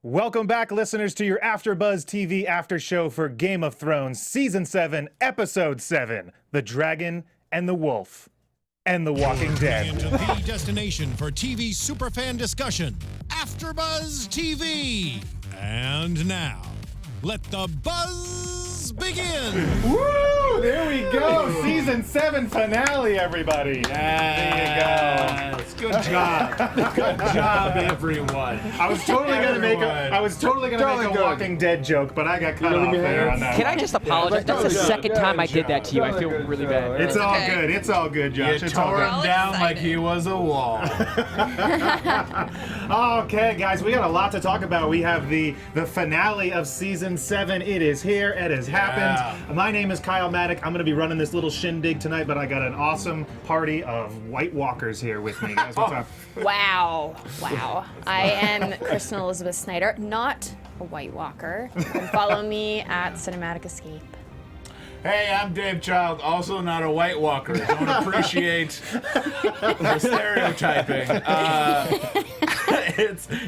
Welcome back, listeners, to your AfterBuzz TV after show for Game of Thrones Season 7, Episode 7, The Dragon and the Wolf and The Walking Dead. Into the destination for TV superfan discussion, AfterBuzz TV. And now, let the buzz begin. Woo! There we go. Season 7 finale, everybody. There you go. Good job. Good job, everyone. I was totally gonna make a Walking Dead joke, but I got cut off there on that. Can I just apologize? That's the second time I did that to you. I feel really bad. It's all good. It's all good, Josh. You It's all tore good. him down like he was a wall. Okay, guys, we got a lot to talk about. We have the finale of Season 7. It is here. It has happened. My name is Kyle Maddock. I'm going to be running this little shindig tonight, but I got an awesome party of White Walkers here with me. Guys, what's up? Wow. I am Kristen Snyder, not a White Walker. You can follow me at Cinematic Escape. Hey, I'm Dave Child, also not a White Walker. Don't appreciate the stereotyping.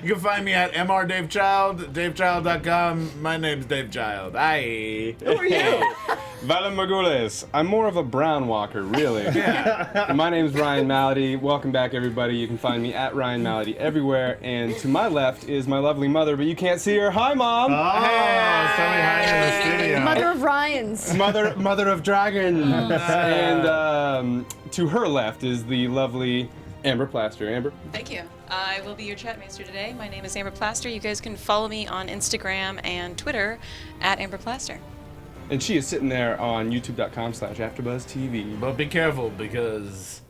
You can find me at mrdavechild, davechild.com. My name's Dave Child. Hi. Who are you? Valentin Margules. I'm more of a brown walker, really. Yeah. My name's Ryan Malaty. Welcome back, everybody. You can find me at Ryan Malaty everywhere. And to my left is my lovely mother, but you can't see her. Hi, Mom. Oh, somebody hiding in the studio. Mother of Ryans. Mother of dragons. And to her left is the lovely Amber Plaster. Amber. Thank you. I will be your chatmaster today. My name is Amber Plaster. You guys can follow me on Instagram and Twitter at Amber Plaster. And she is sitting there on youtube.com/AfterBuzzTV. But be careful, because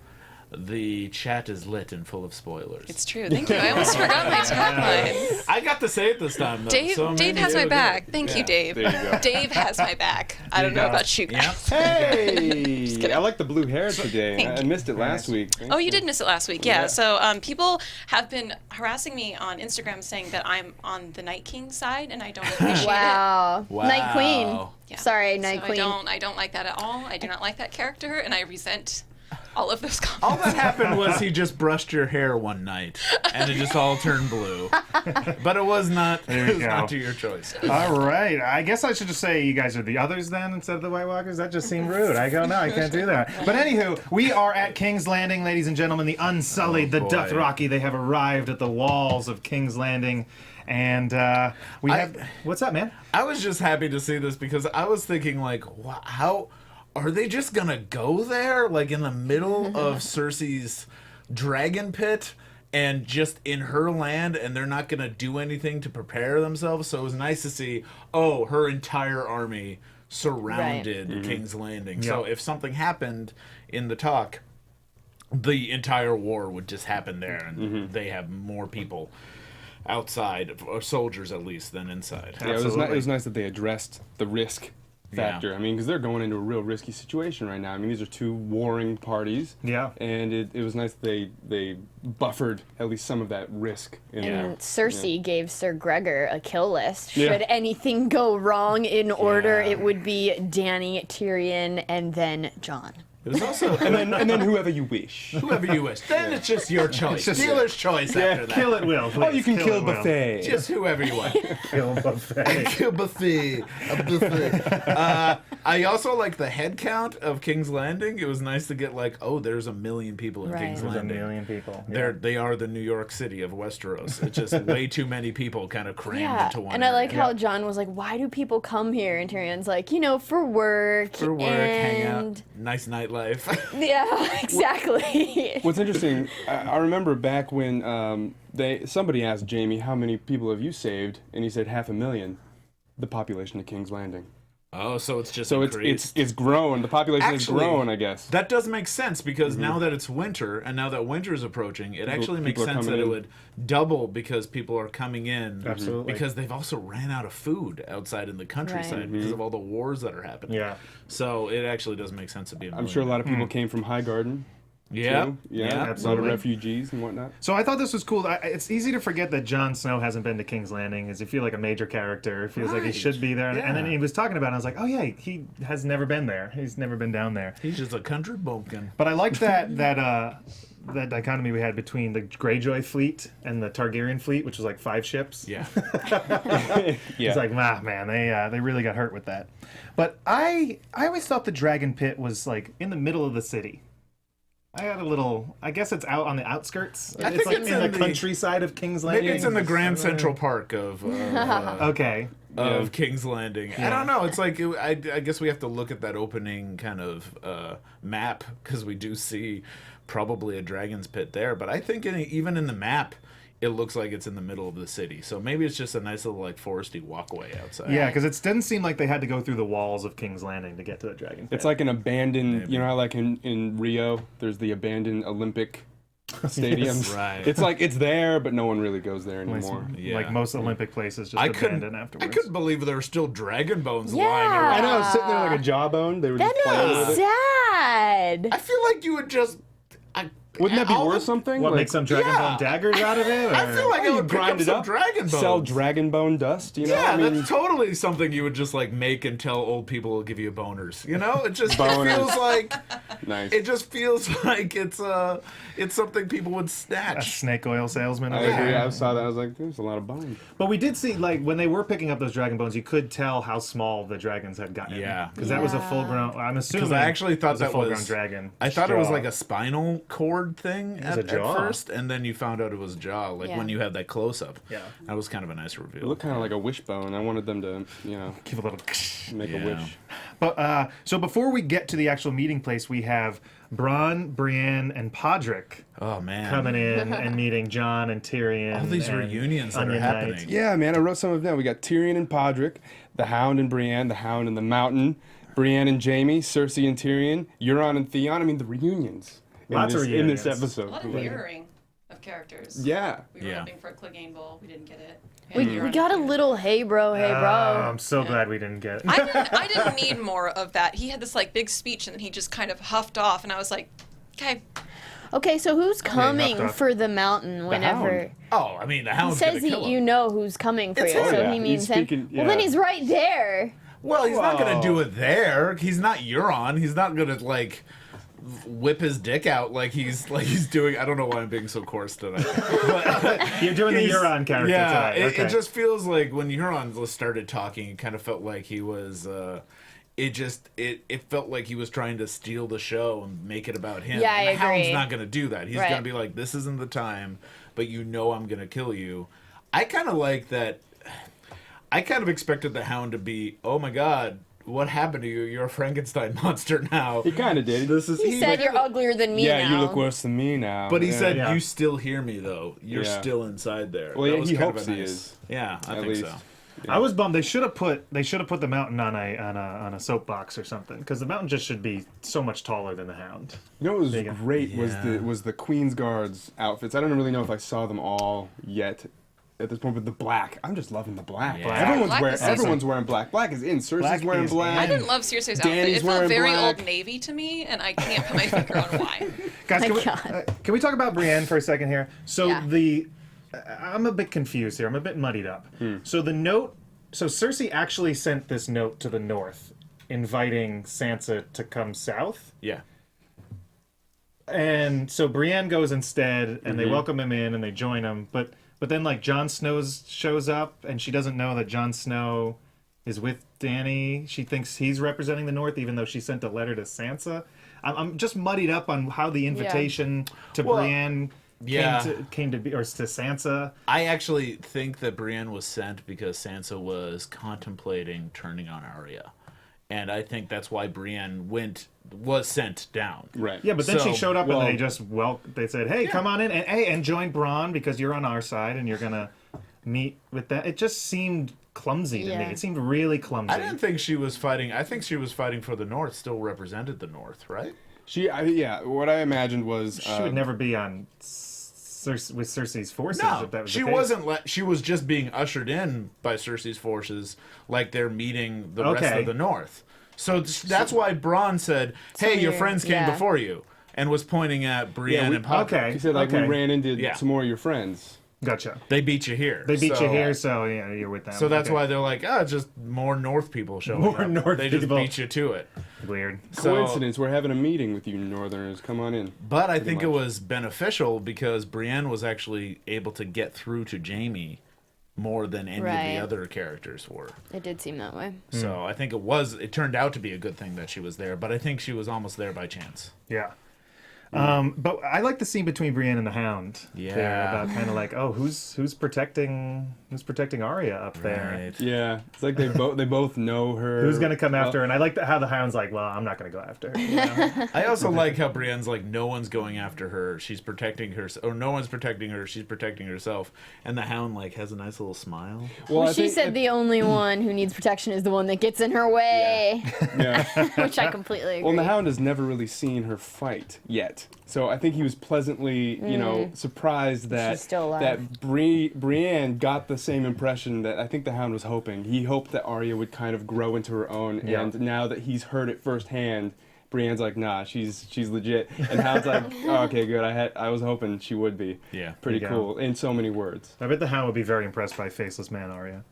the chat is lit and full of spoilers. It's true. Thank you. I almost forgot my tagline. I got to say it this time, though. Dave, so Dave has my back. Thank you, Dave. There you go. Dave has my back. I don't know about you guys. Hey! I like the blue hair today. Thank I missed it last week. Oh, you did miss it last week. Yeah. So people have been harassing me on Instagram saying that I'm on the Night King side, and I don't appreciate Wow. Night Queen. it. Yeah. Sorry, Night Queen. I don't like that at all. I do not like that character, and I resent all of those comments. All that happened was he just brushed your hair one night, and it just all turned blue. But it was not to your choice. All right. I guess I should just say you guys are the others then instead of the White Walkers. That just seemed rude. I don't know. I can't do that. But anywho, we are at King's Landing, ladies and gentlemen. The Unsullied, the Dothraki. They have arrived at the walls of King's Landing. And we have... What's up, man? I was just happy to see this because I was thinking, like, how... Are they just gonna go there, like in the middle of Cersei's dragon pit, and just in her land, and they're not gonna do anything to prepare themselves? So it was nice to see, her entire army surrounded King's Landing. Yep. So if something happened in the talk, the entire war would just happen there, and they have more people outside, or soldiers at least, than inside. Yeah, it was nice that they addressed the risk factor. I mean, because they're going into a real risky situation right now. I mean, these are two warring parties. Yeah. And it was nice that they buffered at least some of that risk in there. And Cersei gave Sir Gregor a kill list. Yeah. Should anything go wrong in order, it would be Dany, Tyrion, and then Jon. It was also and then whoever you wish. whoever you wish. Then it's just your choice. Dealer's choice after that. Kill it, Will. Oh, you can kill Buffet. Just whoever you want. Kill Buffet. Kill Buffet. A buffet. I also like the head count of King's Landing. It was nice to get like, there's 1 million people in King's There's Landing. 1 million people. They are the New York City of Westeros. It's just way too many people kind of crammed into one and I like area. how Jon was like, why do people come here? And Tyrion's like, for work. For work, hang out, nice nightlife. Yeah, exactly. What's interesting, I remember back when somebody asked Jamie, how many people have you saved? And he said 500,000. The population of King's Landing. Oh, so it's just So increased. it's grown. The population has grown, I guess. That does make sense because now that it's winter and now that winter is approaching, it actually makes people are sense that coming it in. would double because people are coming in. Absolutely. Because they've also ran out of food outside in the countryside because of all the wars that are happening. Yeah. So it actually does make sense to be. I'm sure a lot of people came from High Garden. Yeah. too. Yeah, A lot of absolutely. refugees and whatnot. So I thought this was cool. It's easy to forget that Jon Snow hasn't been to King's Landing. As you feel like a major character. It feels like he should be there. Yeah. And then he was talking about it. I was like, oh yeah, he has never been there. He's never been down there. He's just a country bumpkin. But I like that that dichotomy we had between the Greyjoy fleet and the Targaryen fleet, which was like 5 ships. Yeah. It's like, man, they really got hurt with that. But I always thought the Dragon Pit was like in the middle of the city. I got a little. I guess it's out on the outskirts. I It's think like it's in the in the- countryside of King's Landing. Maybe it's in the Grand Central Park of Okay. of King's Landing. I don't know. It's like I guess we have to look at that opening kind of map because we do see probably a dragon's pit there. But I think even in the map, it looks like it's in the middle of the city. So maybe it's just a nice little like foresty walkway outside. Yeah, because it didn't seem like they had to go through the walls of King's Landing to get to the Dragon Pit. It's like an abandoned, you know how like in Rio, there's the abandoned Olympic stadiums. Right. It's like it's there, but no one really goes there anymore. Yeah. like most Olympic places, just I abandoned afterwards. couldn't believe there were still dragon bones Yeah. lying I around. know, sitting there like a jawbone. They were That just playing with is it. sad. I feel like you would just. Wouldn't that be all worth the- something? What, Like, make some Dragon Bone daggers out of it? I feel like I you would grind grind it some up, dragon bones. sell dragon bone dust. You know, Yeah, I mean, that's totally something you would just like make and tell old people will give you boners. You know, it just it Boners. feels like nice. it just feels like it's something people would a snatch. snake oil salesman I over agree. here. I saw that. I was like, there's a lot of bones. But we did see, like, when they were picking up those dragon bones, you could tell how small the dragons had gotten. Yeah. Because that was a full-grown. I'm assuming. Because I actually thought it was a that full-grown was dragon. I thought it was jaw. like a spinal cord thing was at a jaw. first, and then you found out it was jaw. Like Yeah. when you had that close up. Yeah. That was kind of a nice reveal. It looked kind of like a wishbone. I wanted them to, Give a little. make Yeah. a wish. But so before we get to the actual meeting place, we have Bronn, Brienne, and Podrick Oh man. coming in and meeting Jon and Tyrion. All these and reunions that are Onion Knight. happening. Yeah, man. I wrote some of them. We got Tyrion and Podrick, the Hound and Brienne, the Hound and the Mountain, Brienne and Jaime, Cersei and Tyrion, Euron and Theon. I mean, the reunions. Lots of in this reunions. episode. A lot of mirroring of characters. Yeah. We were Yeah. hoping for a Clegane Bowl. We didn't get it. We got a little hey bro, hey Oh, bro. I'm so glad we didn't get it. I didn't need more of that. He had this like big speech and then he just kind of huffed off and I was like, okay. Okay, so who's coming knocked off. for the mountain whenever? Hound. Oh, I mean the He hound's says gonna kill him. you know who's coming for It's you, him. so Yeah, he means he's him. speaking- Well, then yeah. he's right there. Well, he's not gonna Whoa. do it there. He's not Euron. He's not gonna like whip his dick out like he's doing. I don't know why I'm being so coarse tonight. But You're doing the he's- Euron character yeah, tonight. Okay. it just feels like when Euron started talking, it kind of felt like he was. It felt like he was trying to steal the show and make it about him. Yeah, I and the Hound's agree. not gonna do that. He's Right. gonna be like, "This isn't the time," but you know I'm gonna kill you. I kind of like that. I kind of expected the Hound to be, "Oh my God, what happened to you? You're a Frankenstein monster now." He kind of did. This is He said you're uglier than me yeah, now. you look worse than me now. But he Yeah. said, Yeah. "You still hear me, though. You're Yeah. still inside there." Well, That yeah, was he kind of hopes a he nice- is. Yeah, I At think least. so. I was bummed. They should have put the mountain on a soapbox or something, because the mountain just should be so much taller than the Hound. You know what was There you go. great was Yeah. the Queen's Guards outfits. I don't really know if I saw them all yet at this point, but the black. I'm just loving the black. Yeah. Everyone's Black is everyone's wearing black. Black is in. Cersei's Black wearing is black. I didn't love Cersei's outfit. Danny's It felt wearing very black. Old Navy to me, and I can't put my finger on why. Guys, My can we, God. can we talk about Brienne for a second here? So Yeah. I'm a bit confused here. I'm a bit muddied up. So the note. So Cersei actually sent this note to the north, inviting Sansa to come south. Yeah. And so Brienne goes instead, and they welcome him in, and they join him. But then, like, Jon Snow shows up, and she doesn't know that Jon Snow is with Dany. She thinks he's representing the North, even though she sent a letter to Sansa. I'm just muddied up on how the invitation to Well, Brienne yeah. came to be, or to Sansa. I actually think that Brienne was sent because Sansa was contemplating turning on Arya. And I think that's why Brienne was sent down. Right. Yeah, but then she So, showed up, well- and they said, "Hey, come on in, and join Bronn because you're on our side, and you're gonna meet with that." It just seemed clumsy to me. Yeah. It seemed really clumsy. I didn't think she was fighting. I think she was fighting for the North, still represented the North, right? What I imagined was She would never be on with Cersei's forces if that was she the case. wasn't. She was just being ushered in by Cersei's forces, like they're meeting the rest Okay. of the North. So that's why Bronn said, "Hey, your you're- friends came yeah. before you," and was pointing at Brienne and Podrick. Okay. He said, like, okay. we ran into Yeah. some more of your friends. Gotcha. They beat you here. They beat you here, so yeah, you're with them. So that's Okay. why they're like, oh, just more North people showing More up. North they just people. beat you to it. Weird. Coincidence. We're having a meeting with you Northerners. Come on in. But I Pretty think it much. was beneficial because Brienne was actually able to get through to Jaime more than any of Right. the other characters were. It did seem that way. So I think it turned out to be a good thing that she was there, but I think she was almost there by chance. Yeah. But I like the scene between Brienne and the Hound. Yeah. There, about kind of like, oh, who's protecting Arya up there? Right. Yeah, it's like they both know her. Who's gonna come after well, her? And I like how the Hound's like, well, I'm not gonna go after her. You know? I also like how Brienne's like, no one's going after her. She's protecting her, or no one's protecting her. She's protecting herself. And the Hound like has a nice little smile. Well, I She think said the only one who needs protection is the one that gets in her way, Yeah. which I completely agree. Well, and the Hound has never really seen her fight yet, so I think he was pleasantly, surprised that She's still alive. that Brienne got the same impression that I think the Hound was hoping. He hoped that Arya would kind of grow into her own, Yeah. and now that he's heard it firsthand, Brienne's like, nah, she's legit, and Hound's like, oh, okay, good. I was hoping she would be. Yeah. Pretty There you cool in so many words. I bet the Hound would be very impressed by Faceless Man Arya.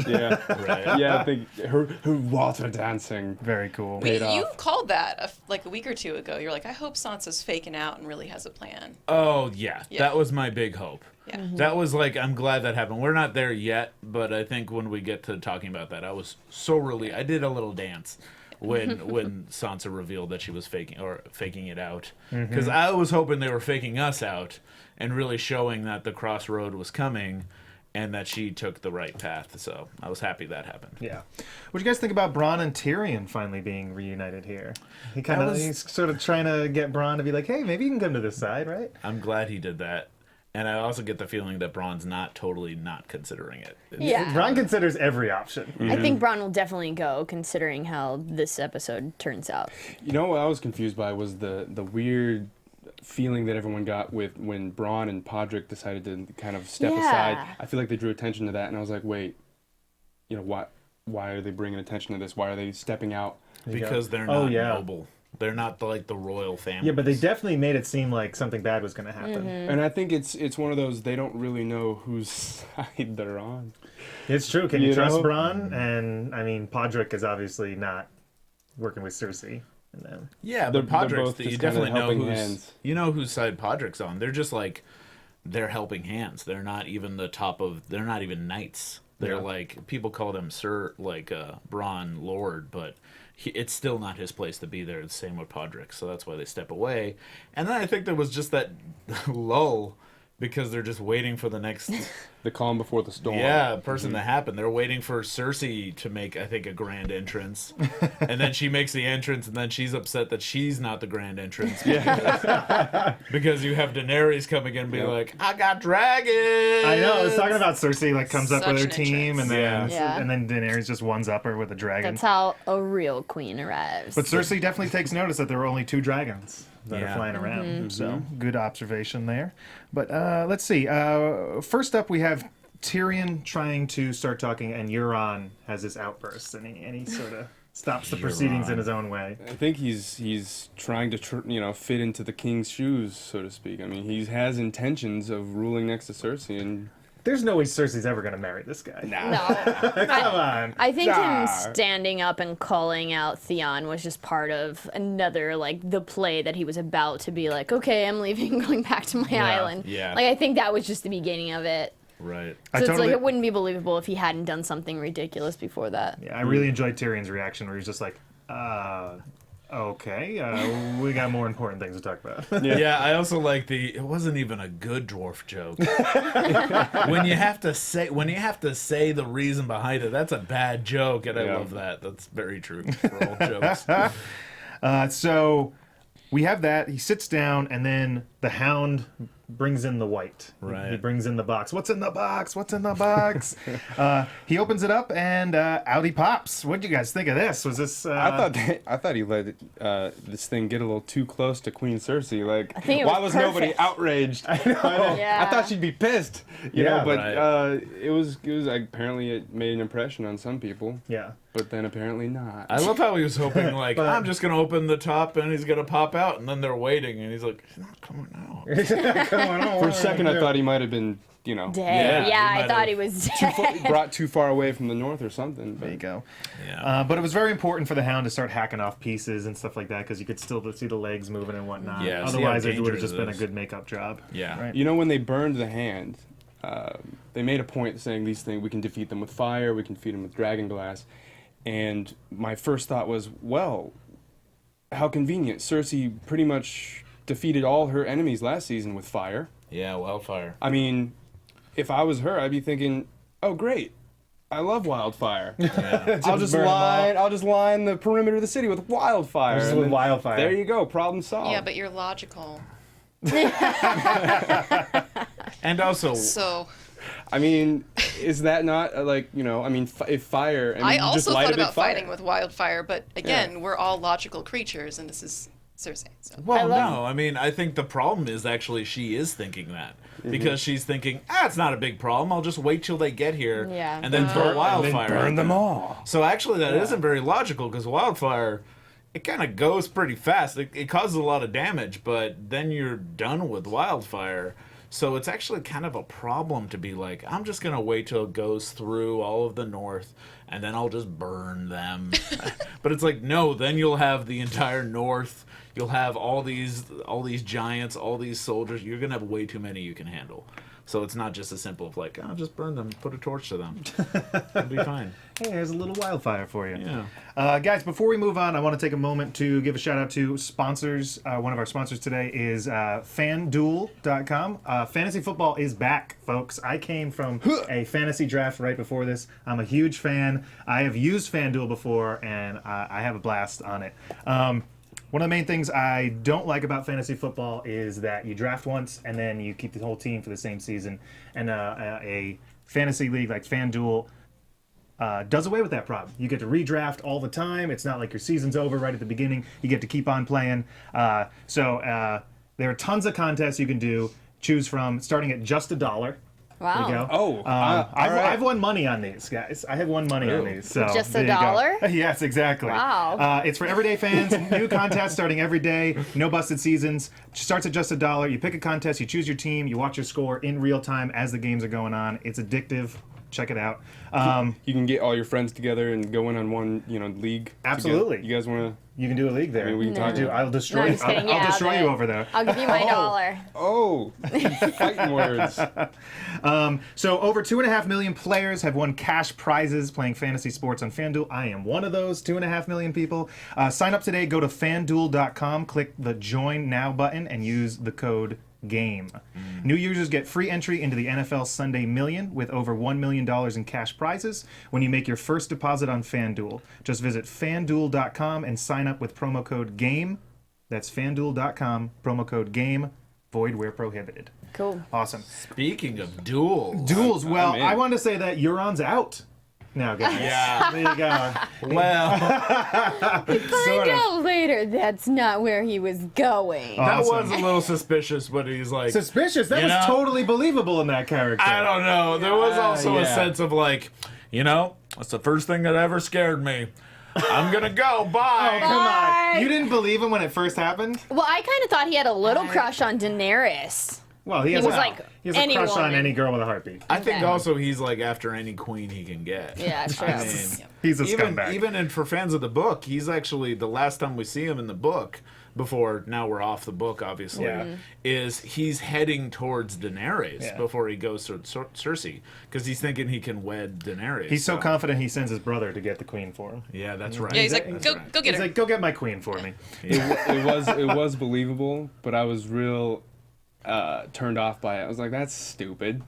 Yeah, Right. yeah. I think her water dancing. Very cool. Paid You off. called that a week or two ago. You're like, I hope Sansa's faking out and really has a plan. Oh yeah, Yeah. that was my big hope. Yeah. That was like, I'm glad that happened. We're not there yet, but I think when we get to talking about that, I was so relieved. I did a little dance when Sansa revealed that she was faking it out, because I was hoping they were faking us out and really showing that the crossroad was coming and that she took the right path. So I was happy that happened. Yeah. What do you guys think about Bronn and Tyrion finally being reunited here? He's sort of trying to get Bronn to be like, hey, maybe you can come to this side, right? I'm glad he did that. And I also get the feeling that Bronn's not totally not considering it. Yeah. Bronn considers every option. I think Bronn will definitely go, considering how this episode turns out. You know what I was confused by was the weird feeling that everyone got with when Bronn and Podrick decided to kind of step Yeah. aside. I feel like they drew attention to that, and I was like, wait, why are they bringing attention to this? Why are they stepping out? Because they're Oh, not yeah. noble. They're not like the royal family. Yeah, but they definitely made it seem like something bad was going to happen. And I think it's one of those they don't really know whose side they're on. It's true. Can you, You trust know? Bronn? And, I mean, Podrick is obviously not working with Cersei. And then, Yeah, They're- but they're Podrick's, both you just kinda definitely know helping who's hands. you know whose side Podrick's on. They're just like they're helping hands. They're not even the top of. They're not even knights. They're Yeah. like people call them Sir, like Bronn Lord, but it's still not his place to be there. The same with Podrick, so that's why they step away. And then I think there was just that lull because they're just waiting for the next. The calm before the storm. person to happen. They're waiting for Cersei to make, I think, a grand entrance. And then she makes the entrance, and then she's upset that she's not the grand entrance. Because you have Daenerys coming in and be like, I got dragons! I know. I was talking about Cersei, like, comes up with her Such an team, and then, Yeah. and then Daenerys just ones up her with a dragon. That's how a real queen arrives. But Cersei definitely takes notice that there were only 2 dragons that are Yeah. flying around. So good observation there. But let's see. First up, we have Tyrion trying to start talking, and Euron has this outburst, and he sort of stops the proceedings in his own way. I think he's trying to fit into the king's shoes, so to speak. I mean, he has intentions of ruling next to Cersei, and There's no way Cersei's ever going to marry this guy. no. Come on. I think Nah. him standing up and calling out Theon was just part of another, like, the play that he was about to be like, okay, I'm leaving, going back to my island. yeah. Like, I think that was just the beginning of it. Right. I So it's totally- like, it wouldn't be believable if he hadn't done something ridiculous before that. Yeah, I really enjoyed Tyrion's reaction where he's just like, okay, we got more important things to talk about. Yeah, I also like it wasn't even a good dwarf joke. when you have to say the reason behind it, that's a bad joke, and I Yeah. love that. That's very true for all jokes. So we have that. He sits down, and then the Hound brings in the white. Right. He brings in the box. What's in the box? What's in the box? He opens it up, and out he pops. What do you guys think of this? Was this? I thought he let this thing get a little too close to Queen Cersei. Like, think it why was was nobody perfect. outraged? I know. Yeah. I thought she'd be pissed. You Yeah, know, but right. it was apparently it made an impression on some people, Yeah. but then apparently not. I love how he was hoping, like, But- I'm just gonna open the top and he's gonna pop out, and then they're waiting, and he's like, he's not coming out. Come on, For a second, I thought he might have been you know, Dead. he Yeah, I might thought have- he was dead. brought too far away from the north or something. There you go. Yeah. But it was very important for the Hound to start hacking off pieces and stuff like that because you could still see the legs moving and whatnot. Yeah, see how Otherwise, it would have dangerous just it been a is. good makeup job. Yeah. Right. You know, when they burned the hand, they made a point saying these things, we can defeat them with fire, we can defeat them with dragon glass. And my first thought was, well, how convenient. Cersei pretty much defeated all her enemies last season with fire. Yeah, wildfire. I mean, if I was her, I'd be thinking, oh, great. I love wildfire. I'll just burn 'em all. I'll just line the perimeter of the city with wildfire. Just and with then wildfire. There you go, problem solved. Yeah, but you're logical. And also, So I mean, is that not like, you know, I mean, if fire, I you just also light thought a big about fire. fighting with wildfire, but again, we're all logical creatures, and this is Cersei. So. well, love- no, I mean, I think the problem is actually she is thinking that. Mm-hmm. Because she's thinking, it's not a big problem. I'll just wait till they get here Yeah. and then throw wildfire. burn at them all. So actually, that not very logical because wildfire, it kind of goes pretty fast. It causes a lot of damage, but then you're done with wildfire. So it's actually kind of a problem to be like, I'm just going to wait till it goes through all of the north and then I'll just burn them. But it's like, no, then you'll have the entire north. You'll have all these giants, all these soldiers. You're going to have way too many you can handle. So it's not just as simple of like, oh, just burn them, put a torch to them. It'll be fine. Hey, there's a little wildfire for you. Yeah. Guys, before we move on, I want to take a moment to give a shout out to sponsors. One of our sponsors today is FanDuel.com. Fantasy football is back, folks. I came from a fantasy draft right before this. I'm a huge fan. I have used FanDuel before, and I have a blast on it. One of the main things I don't like about fantasy football is that you draft once and then you keep the whole team for the same season. And a fantasy league like FanDuel does away with that problem. You get to redraft all the time. It's not like your season's over right at the beginning. You get to keep on playing. So there are tons of contests you can choose from, starting at just $1. Wow. There you go. Oh, I've won money on these, guys. I have won money on these. So Just there you go. $1? Yes, exactly. Wow. It's for everyday fans. New contests starting every day. No busted seasons. Starts at just $1. You pick a contest. You choose your team. You watch your score in real time as the games are going on. It's addictive. Check it out. You can get all your friends together and go in on one, league. Absolutely. together. You guys want You can do a league there. I mean, we can talk Dude, about I'll No, destroy I'm you. just kidding. I'll Yeah, destroy you over there. I'll give you my $1. to? Oh, fighting words. So over 2.5 million players have won cash prizes playing fantasy sports on FanDuel. I am one of those 2.5 million people. Sign up today. Go to FanDuel.com. Click the Join Now button and use the code GAME. New users get free entry into the NFL Sunday Million with over $1 million in cash prizes when you make your first deposit on FanDuel. Just visit FanDuel.com and sign up with promo code GAME. That's FanDuel.com, promo code GAME, void where prohibited. Cool. Awesome. Speaking of duels. Duels. Well, in. I wanted to say that Euron's out now, guys. Yeah. There you go. Well, Sort Find of. out later that's not where he was going. that Awesome. was a little suspicious, but he's like, Suspicious. That You was know? totally believable in that character. I don't know. There was also a yeah. sense of like, that's the first thing that ever scared me. I'm gonna go. Bye. Come on. Bye. You didn't believe him when it first happened? Well, I kind of thought he had a little crush on Daenerys. Well, he has was a, like he has a any crush on woman. any girl with a heartbeat. I think Okay. also he's like after any queen he can get. Yeah, true. I mean, He's a even scumbag. for fans of the book, he's actually the last time we see him in the book. Before now we're off the book, obviously. Yeah. Is he's heading towards Daenerys Yeah. before he goes to Cersei because he's thinking he can wed Daenerys. He's so confident he sends his brother to get the queen for him. Yeah, that's right. Yeah, he's like, That's go right. go get He's her. like, go get my queen for me. it was believable, but I was real turned off by it. I was like, that's stupid.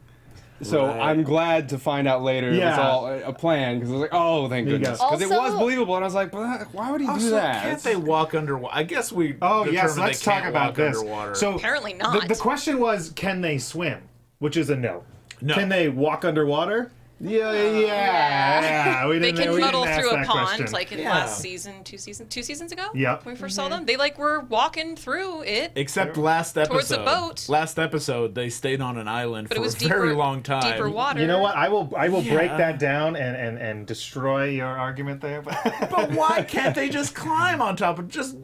So Right. I'm glad to find out later it was Yeah. all a plan because I was like, oh, thank you go. goodness, because it was Also- believable, and I was like, but why would he do Also, that? can't they walk underwater? I guess we. Oh, yes, determined let's they talk can't about walk this. Underwater. So Apparently not. The question was, can they swim? Which is a no. No. Can they walk underwater? Yeah. We They didn't, can we muddle didn't ask through a that pond, question. like in last season, two seasons ago. Yep. When we first saw them, they like were walking through it. Except last episode. Towards a boat. Last episode, they stayed on an island But for it was a very long time. deeper water. You know what? I will break that down and destroy your argument there. But why can't they just climb on top of just?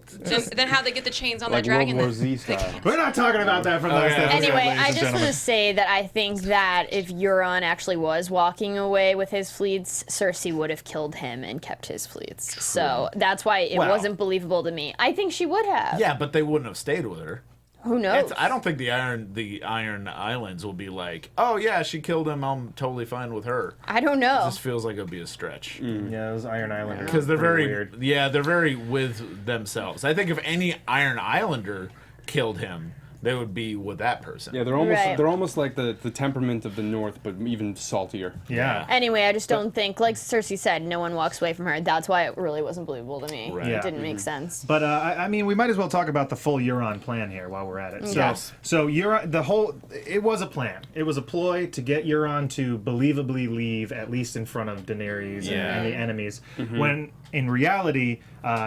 Then how they get the chains on Like that dragon? World War then? Z style. We're not talking about that for the last Okay. episode. Anyway, ladies I and just want gentlemen. to say that I think that if Euron actually was walking away with his fleets, Cersei would have killed him and kept his fleets. So that's why it Well. wasn't believable to me. I think she would have. Yeah, but they wouldn't have stayed with her. Who knows? I don't think the Iron Islands will be like, oh yeah, she killed him. I'm totally fine with her. I don't know. This feels like it'd be a stretch Yeah, those Iron Islanders. because they're pretty very weird. they're very with themselves. I think if any Iron Islander killed him, they would be with that person. Yeah, they're almost Right. they're almost like the temperament of the North, but even saltier. Yeah. Anyway, I just don't think, like Cersei said, no one walks away from her. That's why it really wasn't believable to me. Right. Yeah. It didn't make sense. But I mean, we might as well talk about the full Euron plan here while we're at it. So, Yes. so Euron, it was a plan. It was a ploy to get Euron to believably leave, at least in front of Daenerys and the enemies. When in reality,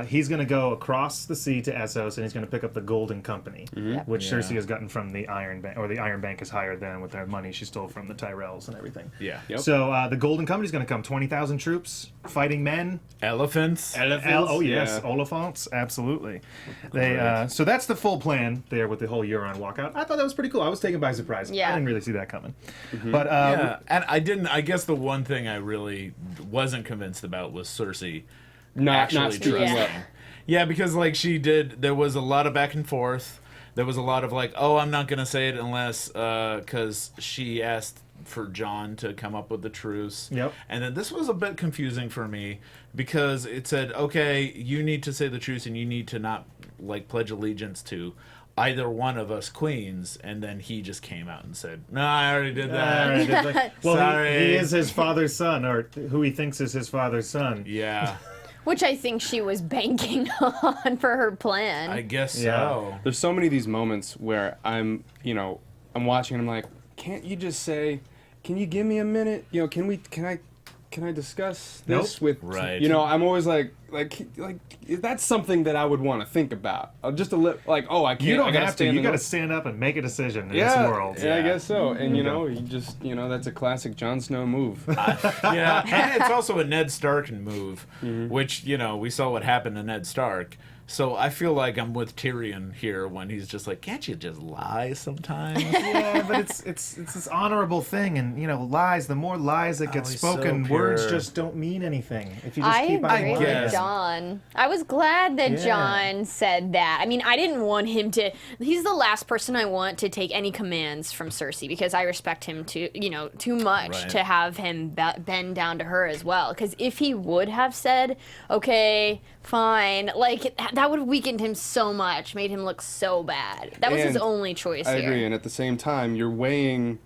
he's going to go across the sea to Essos, and he's going to pick up the Golden Company, which Cersei has gotten from the Iron Bank, or the Iron Bank has hired them with their money she stole from the Tyrells and everything. Yeah. Yep. So the Golden Company is going to come, 20,000 troops, fighting men. Elephants. Oh yes, Yeah. Oliphants, absolutely. They so that's the full plan there with the whole Euron walkout. I thought that was pretty cool. I was taken by surprise. Yeah. I didn't really see that coming. But Yeah, and I didn't. I guess the one thing I really wasn't convinced about was Cersei Not actually speaking trusting. up. Yeah, because like she did, there was a lot of back and forth. There was a lot of like, oh, I'm not gonna say it unless, because she asked for Jon to come up with the truce. Yep. And then this was a bit confusing for me because it said, okay, you need to say the truce and you need to not like pledge allegiance to either one of us queens, and then he just came out and said, no, I already did that. well, Sorry. he is his father's son, or who he thinks is his father's son. Yeah, Which I think she was banking on for her plan. I guess Yeah. so. There's so many of these moments where I'm watching and I'm like, can't you just say, can you give me a minute? Can I discuss this with? Right. I'm always like that's something that I would want to think about. Just a like, oh, I can't. You I don't gotta have to. stand You in got to the- stand up and make a decision in Yeah, this world. yeah, I guess so. And go. you just that's a classic Jon Snow move. Yeah, and it's also a Ned Stark move, which we saw what happened to Ned Stark. So I feel like I'm with Tyrion here when he's just like, can't you just lie sometimes? Yeah, but it's this honorable thing, and lies. The more lies that get he's spoken, so words pure. just don't mean anything. If you just I keep on agree lying. with guess. John. I was glad that Yeah. John said that. I mean, I didn't want him to. He's the last person I want to take any commands from Cersei because I respect him too much Right. to have him bend down to her as well. Because if he would have said, "Okay, fine," like that would have weakened him so much, made him look so bad. That was his And only choice I here. agree, and at the same time, you're weighing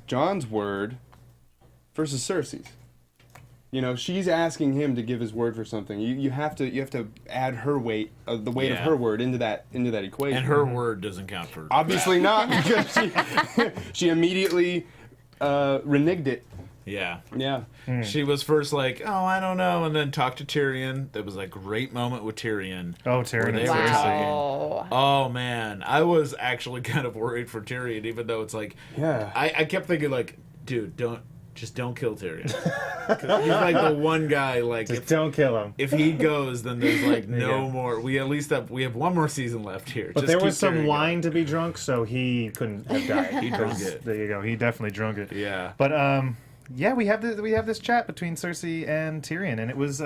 Jon's word versus Cersei's. She's asking him to give his word for something. You have to add her weight, the weight of Yeah. her word into that equation. And her word doesn't count for. Obviously not, because she immediately reneged it. Yeah. Yeah. She was first like, oh, I don't know, and then talked to Tyrion. There was a great moment with Tyrion. Oh, where Tyrion they and were Cersei. talking. Wow. Oh man, I was actually kind of worried for Tyrion, even though it's like, Yeah. I kept thinking like, dude, don't kill Tyrion. 'Cause he's like the one guy like Just don't kill him. if he goes, then there's like no Yeah. more. We have one more season left here. But Just there keep was some Tyrion wine to be drunk, so he couldn't have died. He drunk 'Cause it. There you go. He definitely drunk it. going. Yeah. But yeah, we have this chat between Cersei and Tyrion, and it was.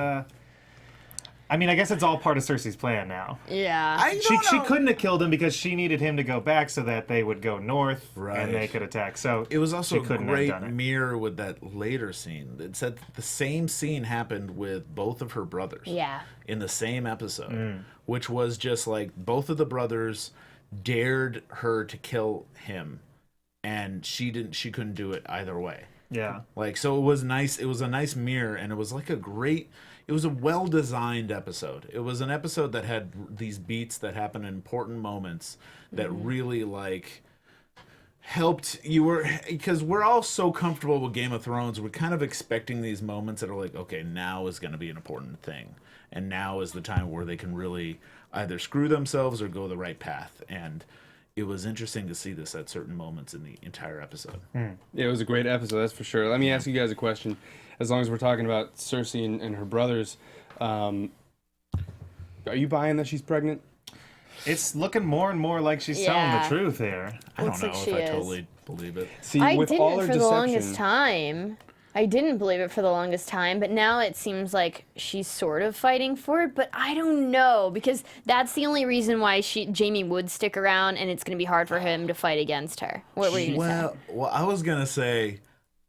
I mean, I guess it's all part of Cersei's plan now. Yeah. She couldn't have killed him because she needed him to go back so that they would go north Right. and they could attack. So It was also she a couldn't have great done it. mirror with that later scene. It said the same scene happened with both of her brothers. Yeah. In the same episode, which was just like both of the brothers dared her to kill him, and she couldn't do it either way. Yeah. Like, so it was nice. It was a nice mirror, and it was like it was a well-designed episode. It was an episode that had these beats that happen in important moments that really like helped because we're all so comfortable with Game of Thrones. We're kind of expecting these moments that are like, okay, now is going to be an important thing, and now is the time where they can really either screw themselves or go the right path. And it was interesting to see this at certain moments in the entire episode. Yeah, it was a great episode, that's for sure. Let me ask you guys a question. As long as we're talking about Cersei and her brothers, are you buying that she's pregnant? It's looking more and more like she's telling the truth here. I don't Looks know like if she I is. totally believe it. See, I with didn't all her for the longest deception, time. I didn't believe it for the longest time, but now it seems like she's sort of fighting for it. But I don't know, because that's the only reason why Jamie would stick around, and it's going to be hard for him to fight against her. What were you going to say? Well, I was gonna say,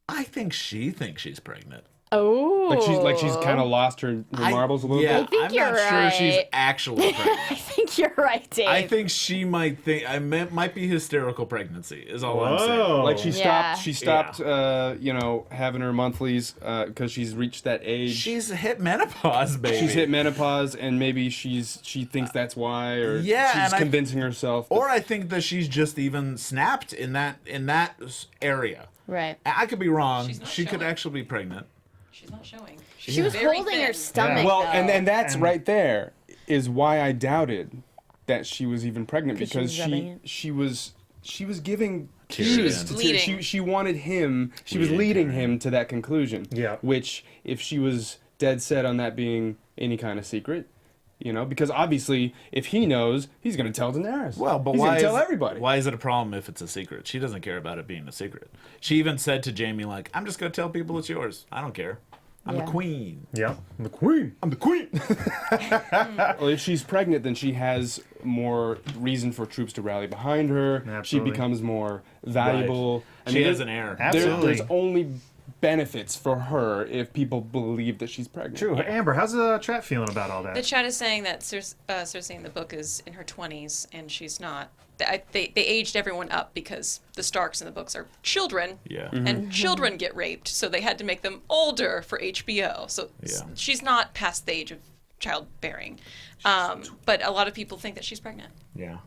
I think she thinks she's pregnant. Oh, like she's kind of lost her marbles a little Yeah, bit. think I'm you're not sure she's right. actually pregnant. I think you're right, Dave. I think she might think might be hysterical pregnancy. Is all I'm saying. Whoa. Like she Yeah. stopped, having her monthlies because she's reached that age. She's hit menopause, baby. She's hit menopause, and maybe she thinks that's why, or Yeah, she's and convincing herself. Or I think that she's just even snapped in that area. right. I could be wrong. She's not She could showing. actually be pregnant. She's not showing. She was very holding her thin. stomach. well, though. and that's right there is why I doubted that she was even pregnant, 'Cause she because was rubbing it. she was giving Tyrion. cues to Leading. she wanted him. She was Leading leading him to that conclusion. Yeah. Which, if she was dead set on that being any kind of secret, because obviously if he knows, he's going to tell Daenerys. Well, but he's why going to tell is, everybody. Why is it a problem if it's a secret? She doesn't care about it being a secret. She even said to Jamie, like, I'm just going to tell people it's yours. I don't care. I'm the Yeah. queen. Yeah, the queen. I'm the queen. Well, if she's pregnant, then she has more reason for troops to rally behind her. Absolutely. She becomes more valuable. I She mean, has an heir. Absolutely. There's only benefits for her if people believe that she's pregnant. True. Amber, how's the chat feeling about all The that? chat is saying that Cersei in the book is in her 20s, and she's not. They aged everyone up because the Starks in the books are children, Yeah. and children get raped, so they had to make them older for HBO. So Yeah. she's not past the age of childbearing. But a lot of people think that she's pregnant. Yeah.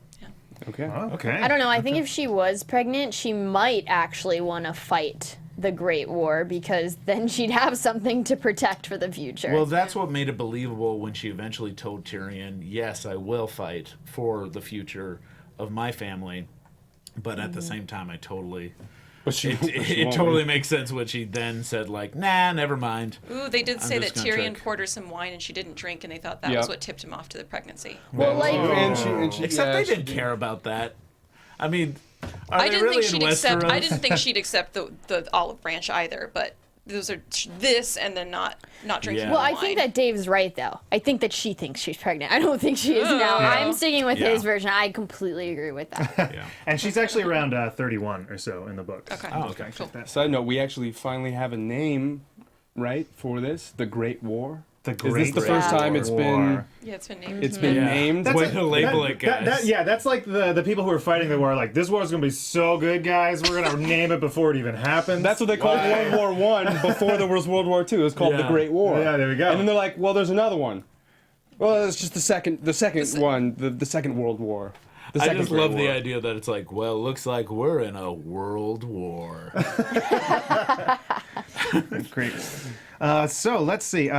Okay. Okay. I don't know. I think if she was pregnant, she might actually want to fight the Great War, because then she'd have something to protect for the future. Well, that's what made it believable when she eventually told Tyrion, yes, I will fight for the future of my family. But at the same time, I totally... But she, It totally makes sense when she then said, like, nah, never mind. Ooh, they did say that just gonna Tyrion check. poured her some wine and she didn't drink, and they thought that Yeah. was what tipped him off to the pregnancy. Well, like, and she, Except yeah, they she didn't care about that. I mean, are I they didn't really think in she'd accept. I Westeros? didn't think she'd accept the olive branch either. But those are this, and then not drinking. Yeah. well, wine. I think that Dave's right, though. I think that she thinks she's pregnant. I don't think she is now. Yeah. I'm sticking with Yeah. his version. I completely agree with that. Yeah. And she's actually around 31 or so in the book. Okay. Oh, okay. Cool. Side note: we actually finally have a name, right, for this, the Great War. The Is Great this the first War. time it's been Yeah, it's been named. it's been Yeah. named? Way to label it, guys. Yeah, that's like the people who are fighting the war. Like, this war's gonna be so good, guys. We're gonna name it before it even happens. That's what they called Why? World War I before there was World War II. It was called the Yeah. Great War. Yeah, there we go. And then they're like, well, there's another one. Well, it's just the second one, the Second World War. The I second just Great love the War. idea that it's like, well, looks like we're in a world war. great. So let's see.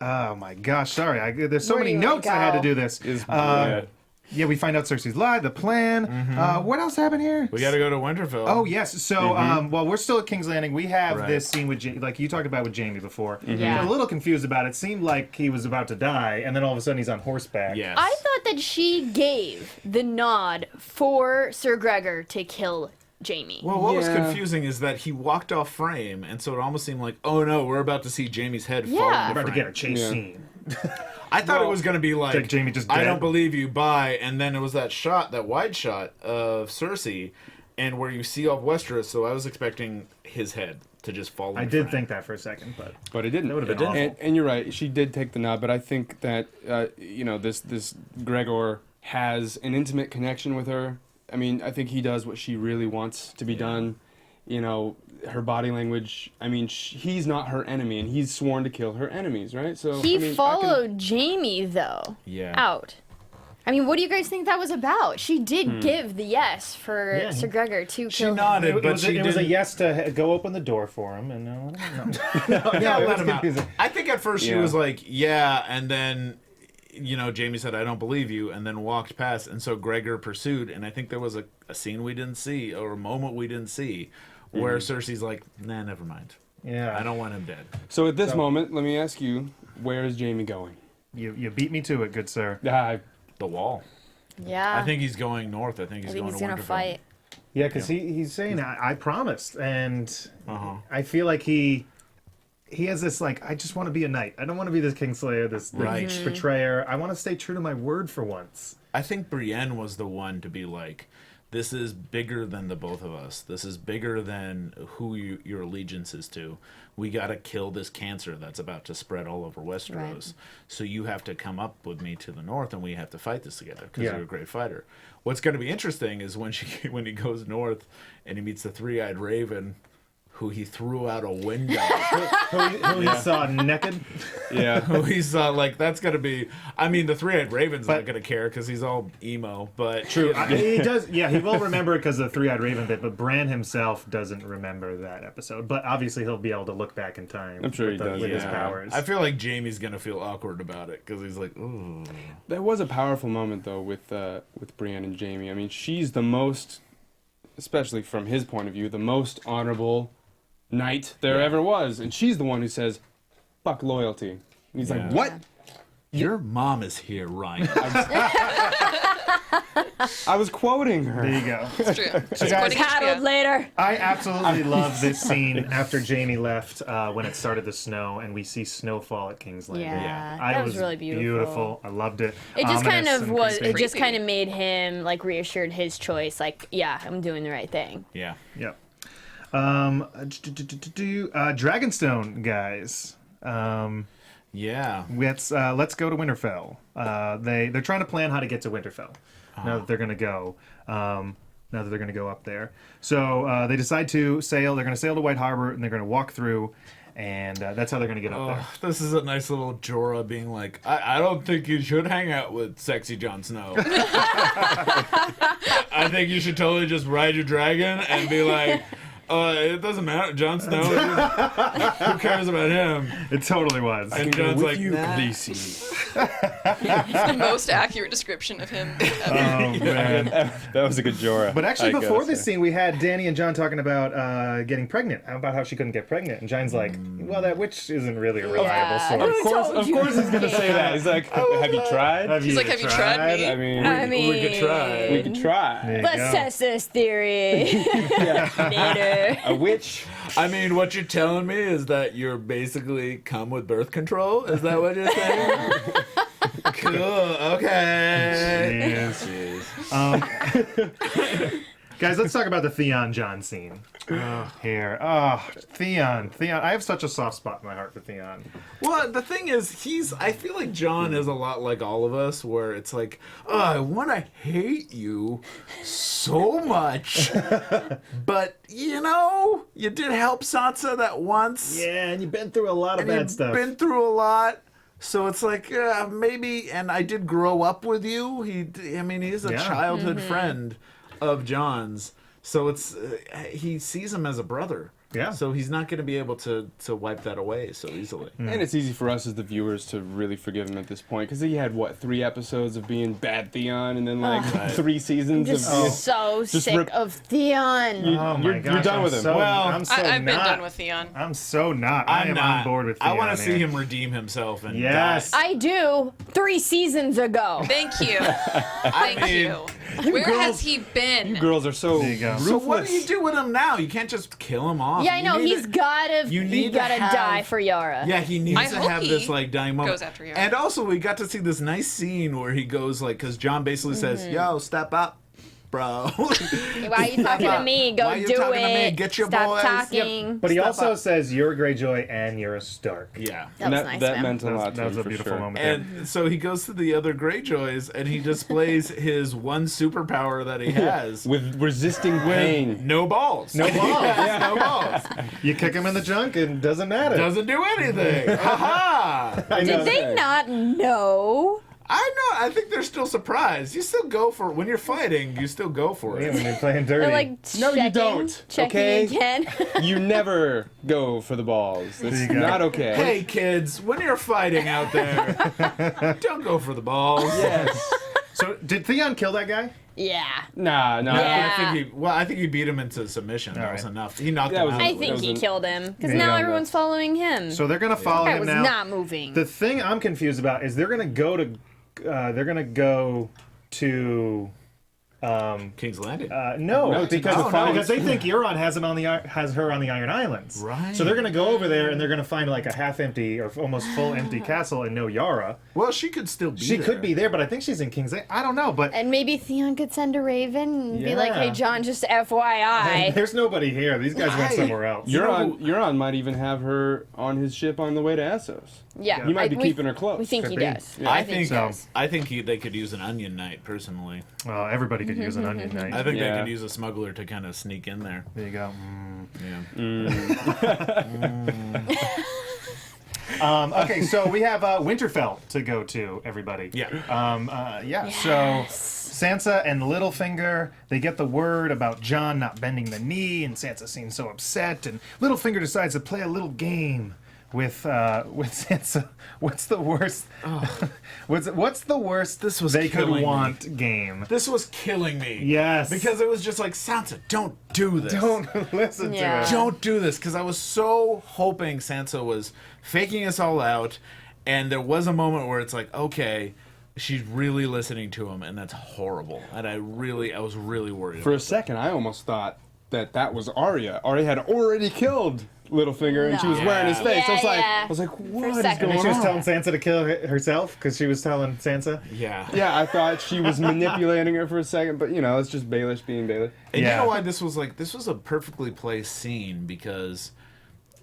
Oh my gosh, sorry. There's so Where many do you wanna notes I had to go? do this. Yeah, we find out Cersei's lied, the plan. What else happened here? We got to go to Winterfell. Oh yes. So while we're still at King's Landing, we have Right. this scene with like you talked about with Jamie before. Yeah. I'm a little confused about it. It seemed like he was about to die, and then all of a sudden he's on horseback. Yes. I thought that she gave the nod for Sir Gregor to kill Jamie. Well, what was Yeah. confusing is that he walked off frame, and so it almost seemed like, oh no, we're about to see Jamie's head fall Yeah. into We're about to get a frame. chase Yeah. scene. I thought it was going to be like, Like Jamie just I dead? don't believe you, bye. And then it was that shot, that wide shot of Cersei, and where you see all of Westeros, so I was expecting his head to just fall into I did frame. think that for a second, but But it didn't. That would've been awful. And you're right. She did take the nod, but I think that this Gregor has an intimate connection with her. I mean, I think he does what she really wants to be done. You know, her body language. I mean, he's not her enemy, and he's sworn to kill her enemies, right? So He I mean, followed Jamie though Yeah. out. I mean, what do you guys think that was about? She did give the yes for Sir Gregor to She kill him. nodded, It but was, she it was a didn't. yes to go open the door for him, and no, Yeah, it let was him out. confusing. I think at first she Yeah. was like, yeah, and then, Jamie said, I don't believe you, and then walked past, and so Gregor pursued, and I think there was a scene we didn't see, or a moment we didn't see, where Cersei's like, nah, never mind. Yeah, I don't want him dead. So at this moment, let me ask you, where is Jamie going? You beat me to it, good sir. The wall. Yeah. I think he's going north. I think he's going to gonna Winterfell. fight. Yeah, because he's saying I promised, and Uh-huh. I feel like he has this like I just want to be a knight. I don't want to be this Kingslayer, this Right. betrayer. I want to stay true to my word for once. I think Brienne was the one to be like, this is bigger than the both of us. This is bigger than who your allegiance is to. We got to kill this cancer that's about to spread all over Westeros. Right. So you have to come up with me to the north, and we have to fight this together because Yeah. you're a great fighter. What's going to be interesting is when he goes north and he meets the three-eyed raven, who he threw out a window. Who he saw naked. Yeah. Who he saw, like, that's going to be... I mean, the three-eyed raven's not going to care because he's all emo, but... True. He does. Yeah, he will remember it because of the three-eyed raven bit, but Bran himself doesn't remember that episode. But obviously, he'll be able to look back in time. I'm sure he with does, with his yeah. powers. I feel like Jamie's going to feel awkward about it because he's like, ooh. There was a powerful moment though with Brienne and Jamie. I mean, she's the most, especially from his point of view, the most honorable knight there ever was, and she's the one who says, "Fuck loyalty." And he's like, "What?" Your mom is here, Ryan. I was quoting her. There you go. It's true. She's guys- quoting Paddled HBO. later. I absolutely love this scene after Jamie left when it started to snow and we see snowfall at King's Landing. Yeah, I that was really beautiful. I loved it. It just kind Ominous of and was. creepy. It just Creepy. kind of made him like reassured his choice. Like, yeah, I'm doing the right thing. Yeah. Yep. Dragonstone, guys. Yeah. Let's go to Winterfell. They're trying to plan how to get to Winterfell now that they're gonna go. Now that they're gonna go up there, so they decide to sail. They're gonna sail to White Harbor and they're gonna walk through, and that's how they're gonna get up there. This is a nice little Jorah being like, I don't think you should hang out with sexy Jon Snow. I think you should totally just ride your dragon and be like, it doesn't matter, Jon Snow. Who cares about him? It totally was. And Jon's like, nah. Khaleesi. It's the most accurate description of him ever. Oh man. That was a good Jorah. But actually, I gotta before this say. scene, we had Dany and Jon talking about getting pregnant, about how she couldn't get pregnant, and Jon's like, "Well, that witch isn't really a reliable Yeah. source." Of course he's gonna say that. He's like, "Have you tried?" He's like, "Have you tried me?" I mean, I mean, we could try. we could try. There you let's go. test this theory later. A witch. I mean, what you're telling me is that you're basically come with birth control? Is that what you're saying? Cool, okay. Jeez. Guys, let's talk about the Theon Jon scene. Here. Theon. I have such a soft spot in my heart for Theon. Well, the thing is, I feel like Jon is a lot like all of us, where it's like, oh, I want to hate you so much. But, you did help Sansa that once. Yeah, and you've been through a lot of And bad you've stuff. been through a lot. So it's like, maybe, and I did grow up with you. He's a Yeah. childhood friend of Jon's. So it's he sees him as a brother. Yeah. So he's not going to be able to wipe that away so easily. And it's easy for us as the viewers to really forgive him at this point because he had 3 episodes of being bad Theon, and then 3 seasons Just of being. so Just sick rip- of Theon. Oh my You're gosh, done I'm with him. So, Well, I'm so I've been not. done with Theon. I'm so not. I I'm am not on board with Theon. I want to see here. him redeem himself and Yes. die. I do. 3 seasons ago. Thank you. Thank you. Where has he been? You girls are so There you go. So what do ruthless. you do with him now? You can't just kill him off. Yeah, I know. You need He's to- gotta. you He need to gotta have- die for Yara. Yeah, he needs I to hope have he this dying moment. goes after Yara. And also, we got to see this nice scene where he goes because Jon basically says, "Yo, step up, bro." Why are you talking to me? Go Why you do talking it. to me? Get your Stop boys. talking. But he Step also up. says, "You're a Greyjoy and you're a Stark." Yeah. That was nice, man. meant a lot to That was him a for beautiful sure. moment. there. And so he goes to the other Greyjoys and he displays his one superpower that he has. With resisting pain. No balls. No balls. Yeah, no balls. You kick him in the junk and it doesn't matter. Doesn't do anything. Ha ha. I know. Did they not know? I think they're still surprised. You still go for when you're fighting. You still go for Yeah, it. when you're playing dirty. They're like No, you checking, don't, checking okay? again. You never go for the balls. It's you go. not okay. Hey kids, when you're fighting out there, don't go for the balls. Yes. So did Theon kill that guy? Yeah. Nah. Yeah. I think he beat him into submission. That was right. enough. He knocked That him was out. I That think was he an- killed him because Yeah. now everyone's following him. So they're gonna follow that him was now. not moving. The thing I'm confused about is they're gonna go to King's Landing. no, to because find- because they think Euron has her on the Iron Islands. Right. So they're gonna go over there and they're gonna find like a half empty or almost full empty castle and no Yara. Well, she could still be She there. could be there, but I think she's in King's Landing. I don't know, but And maybe Theon could send a raven and be like, Yeah. "Hey, John, just FYI." there's nobody here. These guys went Right. somewhere else. Euron might even have her on his ship on the way to Essos. Yeah, He might be we- keeping her close. We think Could he be. does. Yeah. I he think does. I think they could use an onion knight personally. Well, everybody could use an onion knight. I think Yeah. they could use a smuggler to kind of sneak in there. There you go. Yeah. Okay, so we have Winterfell to go to, everybody. Yeah. So Sansa and Littlefinger, they get the word about Jon not bending the knee, and Sansa seems so upset, and Littlefinger decides to play a little game with Sansa. What's the worst? What's the worst This was they could killing me. want game? This was killing me. Yes. Because it was just like, Sansa, don't do this. Don't listen Yeah. to it. Don't do this. Because I was so hoping Sansa was faking us all out. And there was a moment where it's like, okay, she's really listening to him. And that's horrible. And I was really worried For a about second, I almost thought that was Arya. Arya had already killed Littlefinger, and she was No. wearing his face. Yeah, I was like, For a what is second. And going then she was on? telling Sansa to kill herself because she was telling Sansa. it. Yeah. Yeah, I thought she was manipulating her for a second, but it's just Baelish being Baelish. And Yeah. you know why this was a perfectly placed scene, because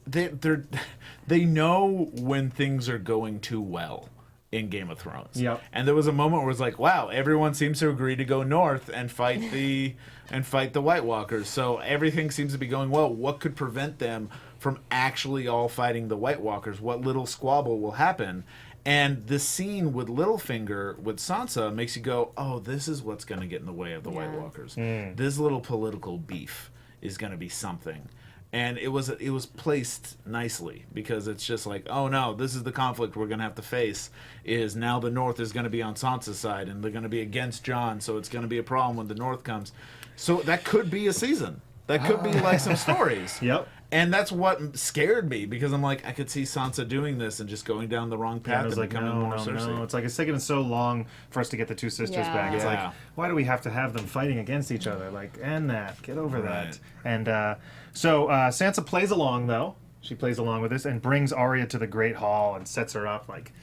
they know when things are going too well in Game of Thrones. Yep. And there was a moment where it's like, wow, everyone seems to agree to go north and fight the White Walkers. So everything seems to be going well. What could prevent them from actually all fighting the White Walkers? What little squabble will happen? And the scene with Littlefinger with Sansa makes you go, oh, this is what's going to get in the way of the White Walkers. This little political beef is going to be something. And it was placed nicely, because it's just like, oh no, this is the conflict we're going to have to face, is now the North is going to be on Sansa's side and they're going to be against Jon, so it's going to be a problem when the North comes. So that could be a season. That could be like some stories. Yep. And that's what scared me, because I'm like, I could see Sansa doing this and just going down the wrong And path I was and like, becoming no. more Cersei. It's like it's taken so long for us to get the two sisters Yeah. back. It's Yeah. like, why do we have to have them fighting against each other? Like, end that. Get over Right. that. And so Sansa plays along, though. She plays along with this and brings Arya to the Great Hall and sets her up, like,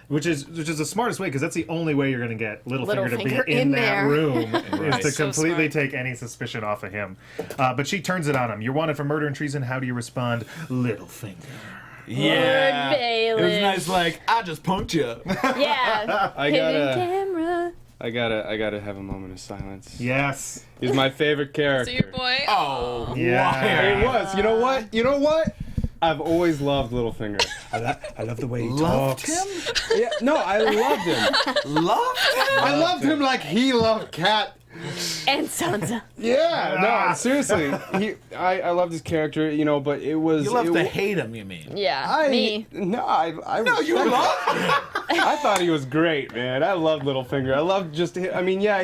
which is the smartest way, because that's the only way you're going to get Littlefinger to Littlefinger be in that there. room Right. is to So completely smart. take any suspicion off of him. But she turns it on him. You're wanted for murder and treason. How do you respond? Littlefinger. Yeah. Lord It was Baelish. nice, like, I just punked you. Yeah. I Hidden gotta, camera. I gotta have a moment of silence. Yes. He's my favorite character. So your boy. Oh, Yeah. It was. You know what? You know what? I've always loved Littlefinger. I love the way he loved talks. Yeah, no, I loved him. Loved him? I loved him like he loved Cat. And Sansa. Yeah, no, seriously. I loved his character, but it was. You love it, to hate him, you mean? Yeah. Me. No, I No, you respect loved him. I thought he was great, man. I loved Littlefinger. I loved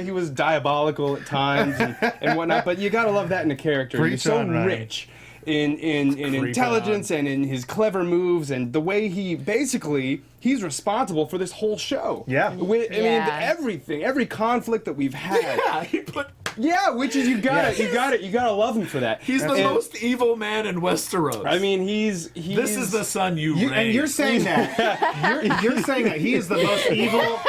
he was diabolical at times and whatnot, but you gotta love that in a character. Preach He's so on, Ryan. rich in intelligence and in his clever moves and the way he's responsible for this whole show. Yeah. I mean, Yeah. everything, every conflict that we've had. Yeah, he put. Yeah, which is you gotta love him for that. He's the And- most evil man in Westeros. I mean, he's this is the son you raised. And you're saying that. You're saying that he is the most evil.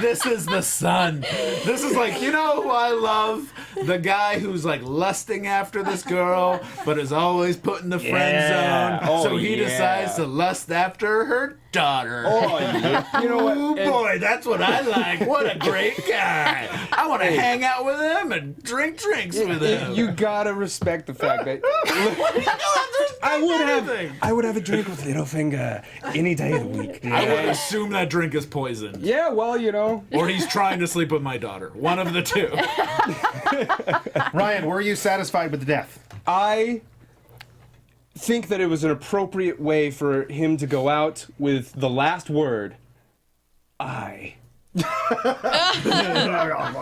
This is the son. This is like, you know who I love? The guy who's like lusting after this girl, but is always put in the friend Yeah. zone. Oh, So he yeah. decides to lust after her daughter. Oh, yeah. You know what? Oh And- boy, that's what I like. What a great guy. I want to hang out with him and drink drinks with him. You gotta respect the fact that What do you go after his anything. I would have a drink with Littlefinger any day of the week. I would assume that drink is poisoned. Yeah, well, you know. Or he's trying to sleep with my daughter. One of the two. Ryan, were you satisfied with the death? I think that it was an appropriate way for him to go out with the last word, I.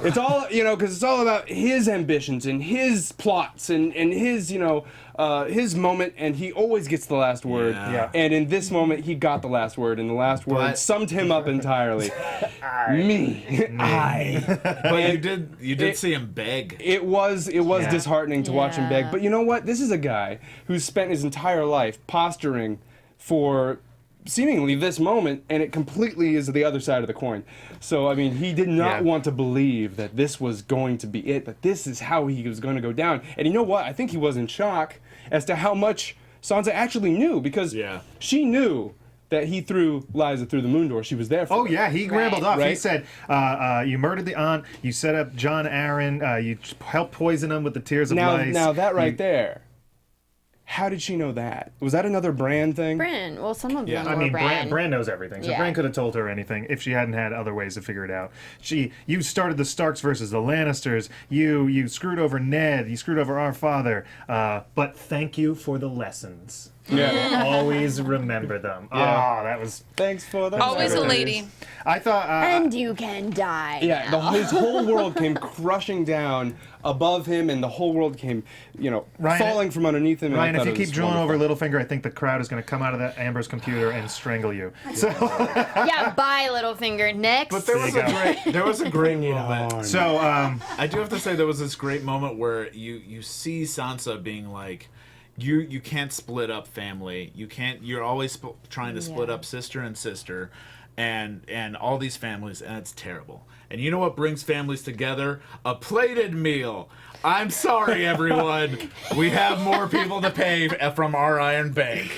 It's all, you know, because it's all about his ambitions and his plots and his, you know, his moment, and he always gets the last word. Yeah. And in this moment, he got the last word, and the last word summed him up entirely. I. But you did see him beg. It was disheartening to watch him beg. But you know what? This is a guy who's spent his entire life posturing for seemingly this moment, and it completely is the other side of the coin. So, I mean, he did not want to believe that this was going to be it, that this is how he was going to go down. And you know what? I think he was in shock as to how much Sansa actually knew, because she knew that he threw Liza through the moon door. She was there for Oh, yeah, he rambled off. Right. He said, you murdered the aunt, you set up John Arryn, you helped poison him with the tears of lice. Now, that right there, how did she know that? Was that another Bran thing? Bran. Well, some of them I were mean, Bran. Bran knows everything, so Yeah. Bran could have told her anything if she hadn't had other ways to figure it out. You started the Starks versus the Lannisters. You screwed over Ned. You screwed over our father. But thank you for the lessons. Yeah. Always remember them. Yeah. Oh, that was. Thanks for that. Always a lady. I thought. And you can die. Yeah, now. his whole world came crushing down above him, and the whole world came, you know, Ryan, falling from underneath him. and I Ryan, if thought you it keep was drooling over wonderful. Littlefinger, I think the crowd is going to come out of that Amber's computer and strangle you. So, Yeah, bye, Littlefinger. Next. But there was a great moment. so I do have to say there was this great moment where you see Sansa being like, you can't split up family. You're always trying to split up sister and sister, and all these families, and it's terrible. And you know what brings families together? A plated meal. I'm sorry, everyone. We have more people to pay from our Iron Bank,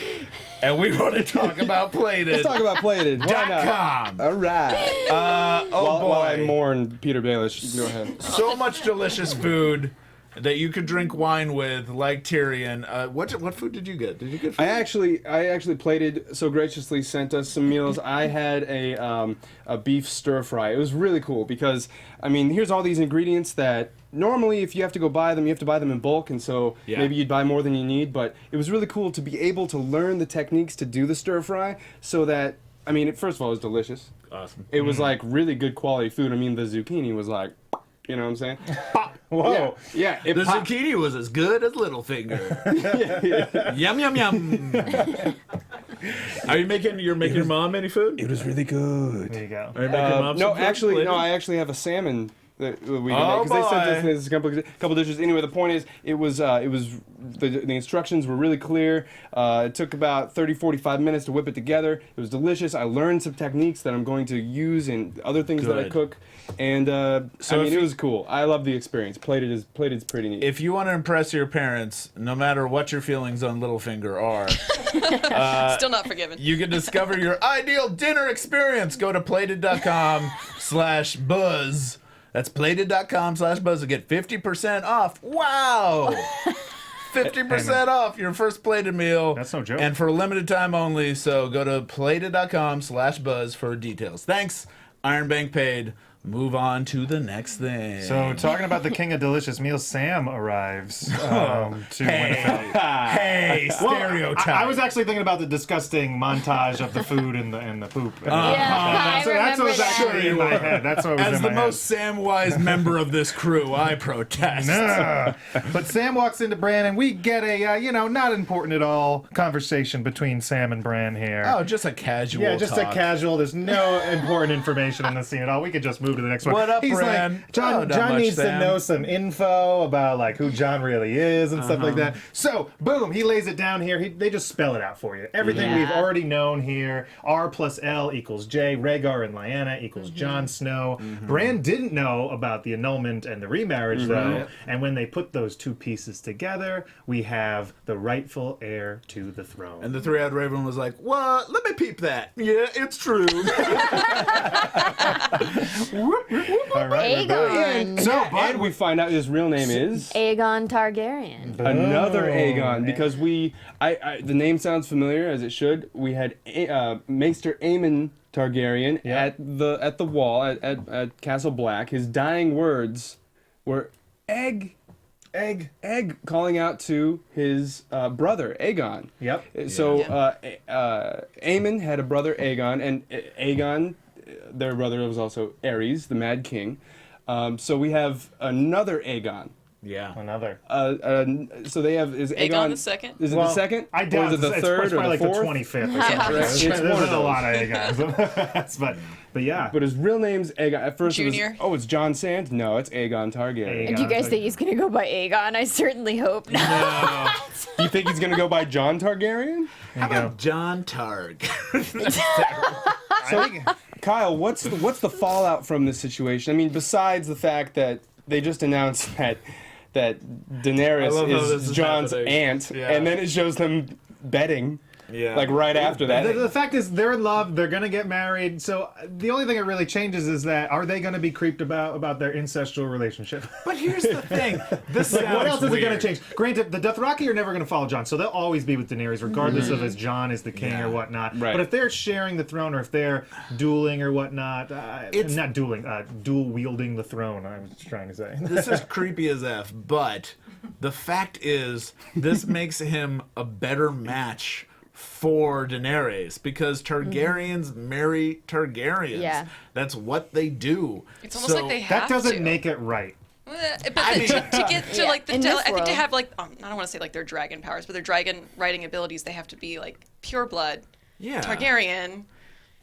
and we want to talk about plated. Let's talk about plated. Why not? .com. All right. While I mourn Peter Baelish, you can go ahead. So much delicious food that you could drink wine with, like Tyrion. What food did you get? Did you get food? I actually plated so graciously sent us some meals. I had a beef stir fry. It was really cool because, I mean, here's all these ingredients that normally if you have to go buy them, you have to buy them in bulk, and so maybe you'd buy more than you need, but it was really cool to be able to learn the techniques to do the stir fry so that, I mean, first of all, it was delicious. Awesome. It was like really good quality food. I mean, the zucchini was like, you know what I'm saying? whoa. Yeah. The zucchini was as good as Littlefinger. Yum yum yum. Are you making your mom any food? It was really good. There you go. Are you making mom some food? I actually have a salmon that we can Oh, make, because they sent boy. us a couple dishes. Anyway, the point is, it was the instructions were really clear. It took about 30-45 minutes to whip it together. It was delicious. I learned some techniques that I'm going to use in other things that I Good. cook, and So I mean, if it you- was cool. I love the experience. Plated's pretty neat. If you want to impress your parents, no matter what your feelings on Littlefinger are, Still not forgiven. you can discover your ideal dinner experience. Go to plated.com/buzz. That's plated.com/buzz to get 50% off. Wow! 50% off your first plated meal. That's no joke. And for a limited time only, so go to plated.com/buzz for details. Thanks, Iron Bank paid. Move on to the next thing. So, talking about the king of delicious meals, Sam arrives to Winterfell. Hey, stereotype. I was actually thinking about the disgusting montage of the food and the poop. Yeah, I That's what was remember actually in my head. That's what was As in the my most Samwise member of this crew, I protest. head. But Sam walks into Bran, and we get a not important at all conversation between Sam and Bran here. Oh, just a casual Yeah, just talk. a casual. There's no important information in the scene at all. We could just move to the next one. What up, He's Bran? like, John, Oh, not John much, needs to Sam. know some info about like who John really is and stuff like that. So, boom, he lays it down here. They just spell it out for you. Everything we've already known here. R plus L equals J. Rhaegar and Lyanna equals Jon Snow. Bran didn't know about the annulment and the remarriage, though. And when they put those two pieces together, we have the rightful heir to the throne. And the three-eyed raven was like, "What? Let me peep that. Yeah, it's true." All right, Aegon. And we find out his real name is Aegon Targaryen. another Aegon, because the name sounds familiar, as it should. We had Maester Aemon Targaryen at the wall at Castle Black. His dying words were egg, calling out to his brother Aegon. Yep. So Aemon had a brother Aegon, and Aegon, their brother, was also Aerys, the Mad King. So we have another Aegon. Yeah. Another. So they have Aegon the second? Is it the second? I doubt or is it the third it's or probably the like fourth? the 25th or something. It's one of There's a those. lot of Aegons. but yeah. But his real name's Aegon. At first Junior? it's Jon Sand? No, it's Aegon Targaryen. And do you guys think he's gonna go by Aegon? I certainly hope not. You think he's gonna go by Jon Targaryen? There you go. John Targ. So, Kyle, what's the fallout from this situation? I mean, besides the fact that they just announced that I love Daenerys how this is is Jon's happening. aunt, Yeah. and then it shows them betting. Yeah. Like right after that. The fact is, they're in love. They're gonna get married. So the only thing that really changes is that are they gonna be creeped about their incestual relationship? But here's the thing. This Like, what sounds else is it gonna weird. change? Granted, the Dothraki are never gonna follow Jon, so they'll always be with Daenerys, regardless of if Jon is the king or whatnot. Right. But if they're sharing the throne, or if they're dueling or whatnot, not dueling, dual wielding the throne. I was trying to say. This is creepy as F, but the fact is, this makes him a better match for Daenerys because Targaryens marry Targaryens. Yeah. That's what they do. It's almost like they have That doesn't to. make it right. But to get to like the in this I think world. to have like I don't want to say like their dragon powers, but their dragon writing abilities, they have to be like pure blood, Yeah. Targaryen,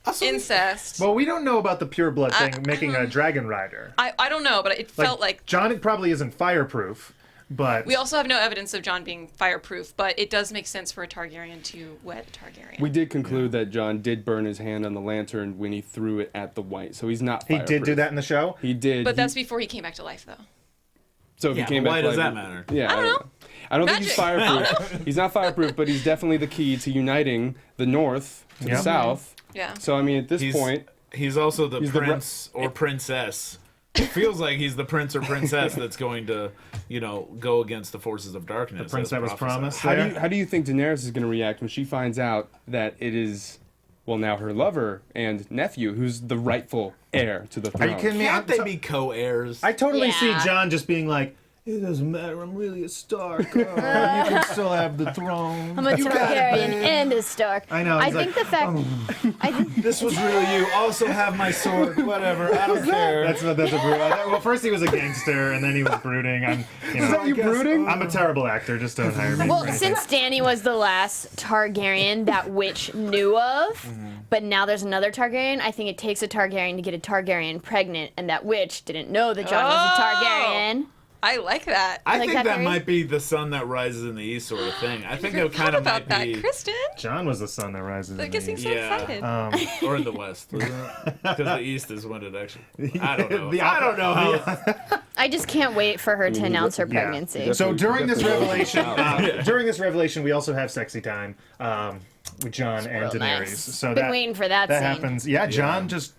Also, incest. Well, we don't know about the pure blood thing making a dragon rider. I don't know, but it felt like Jon probably isn't fireproof, but we also have no evidence of Jon being fireproof, but it does make sense for a Targaryen to wed a Targaryen. We did conclude that Jon did burn his hand on the lantern when he threw it at the White, so he's not he fireproof. did do that in the show. He did. But that's before he came back to life, though. So if Yeah, he came but back why to does life, that matter? Yeah, I don't know. I don't think he's Magic. fireproof. He's not fireproof, but he's definitely the key to uniting the North to Yeah. the South. Yeah. So I mean, at this point, He's also the He's the prince or princess. It feels like he's the prince or princess that's going to, go against the forces of darkness. The prince as that was prophesied. promised. how do you think Daenerys is going to react when she finds out that it is, well, now her lover and nephew who's the rightful heir to the Are throne? you kidding me? Can't they be co-heirs? I totally see Yeah. Jon just being like, it doesn't matter. I'm really a Stark. You can still have the throne. I'm a Targaryen and a Stark. I know, I he's think like, the fact. I think This was really you. Also have my sword. Whatever. I don't care. That's a well. First he was a gangster, and then he was brooding. I'm a terrible actor. Just don't hire me. Well, for anything. since Dany was the last Targaryen that witch knew of, but now there's another Targaryen, I think it takes a Targaryen to get a Targaryen pregnant, and that witch didn't know that Jon was a Targaryen. I like that. I like think that that theory? might be the sun that rises in the east sort of thing. I think Never it kind thought of about might that, be, Kristen. John was the sun that rises. I in guess the he's east. so Yeah. excited. or in the west, because the east is when it actually. I don't know. The I don't know how. I just can't wait for her to announce her Yeah. pregnancy. So during this Definitely. revelation, we also have sexy time with Jon and Real Daenerys. nice. So Been waiting for that scene. happens. Yeah, Jon just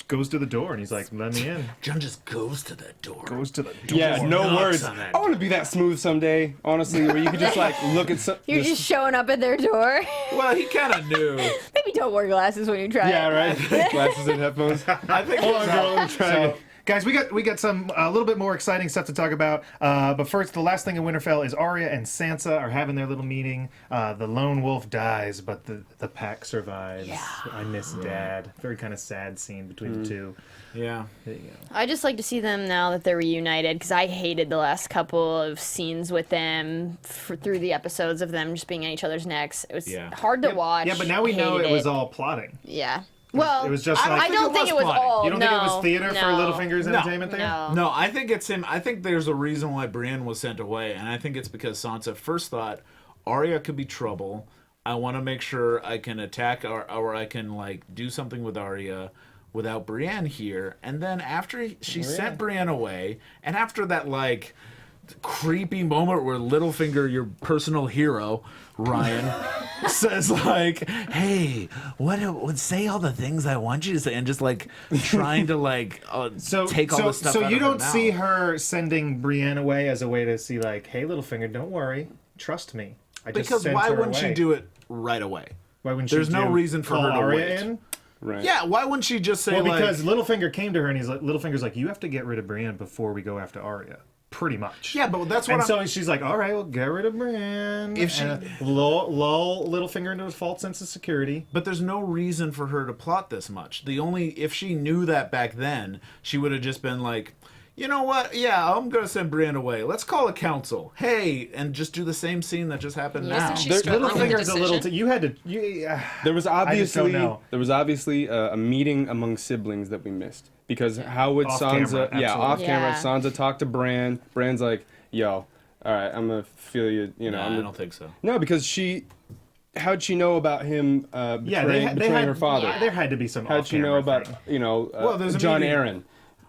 goes to the door and he's like, "Let me in." John just goes to the door. Goes to the door. Yeah, no knocks words. on that I want to be that smooth someday, honestly, where you could just like look at some. You're just showing up at their door. Well, he kind of knew. Maybe don't wear glasses when you try Yeah, it. right. Glasses and headphones. I think. So, guys, we got some a little bit more exciting stuff to talk about. But first, the last thing in Winterfell is Arya and Sansa are having their little meeting. The lone wolf dies, but the pack survives. Yeah. I miss Dad. Very kind of sad scene between the two. Yeah. There you go. I just like to see them now that they're reunited because I hated the last couple of scenes with them through the episodes of them just being on each other's necks. It was Yeah. hard to watch. Yeah, but now we know Hated it was all plotting. Yeah. Well, It was just like I don't think it was plotting. all. you don't think it was theater for no, Littlefinger's entertainment there? No. No, I think it's him. I think there's a reason why Brienne was sent away, and I think it's because Sansa first thought Arya could be trouble. I want to make sure I can attack or I can like do something with Arya without Brienne here. And then after she sent Brienne away, and after that like creepy moment where Littlefinger, your personal hero, Ryan, says like, "Hey, what would say all the things I want you to say," and just like trying to like take all the stuff. So out you of her don't see mouth. her sending Brienne away as a way to see like, "Hey, Littlefinger, don't worry, trust me." I just Because sent why her wouldn't she away. do it right away? Why wouldn't There's she no reason for call her to Arya wait. in? Right. Yeah, why wouldn't she just say Well, like? because Littlefinger came to her and Littlefinger's like, "You have to get rid of Brienne before we go after Arya." Pretty much. Yeah, but that's what And I'm. so she's like, "All right, well, get rid of Brienne." If she- And, lull Littlefinger into a false sense of security. But there's no reason for her to plot this much. If she knew that back then, she would have just been like, you know what? Yeah, I'm gonna send Brienne away. Let's call a council. Hey, and just do the same scene that just happened now. Wasn't she struggling with the Littlefinger's a little. decision? You had to. There was I just don't obviously know. a meeting among siblings that we missed because how would Off Sansa camera, off camera Yeah. Sansa talk to Bran. Bran's like, yo, all right, I'm gonna feel you. You know, Nah, I'm I gonna, don't think so. no, because how'd she know about him betraying her father? There had to be some. How'd she know off-camera about thing. Well, there's a John meeting- Aaron?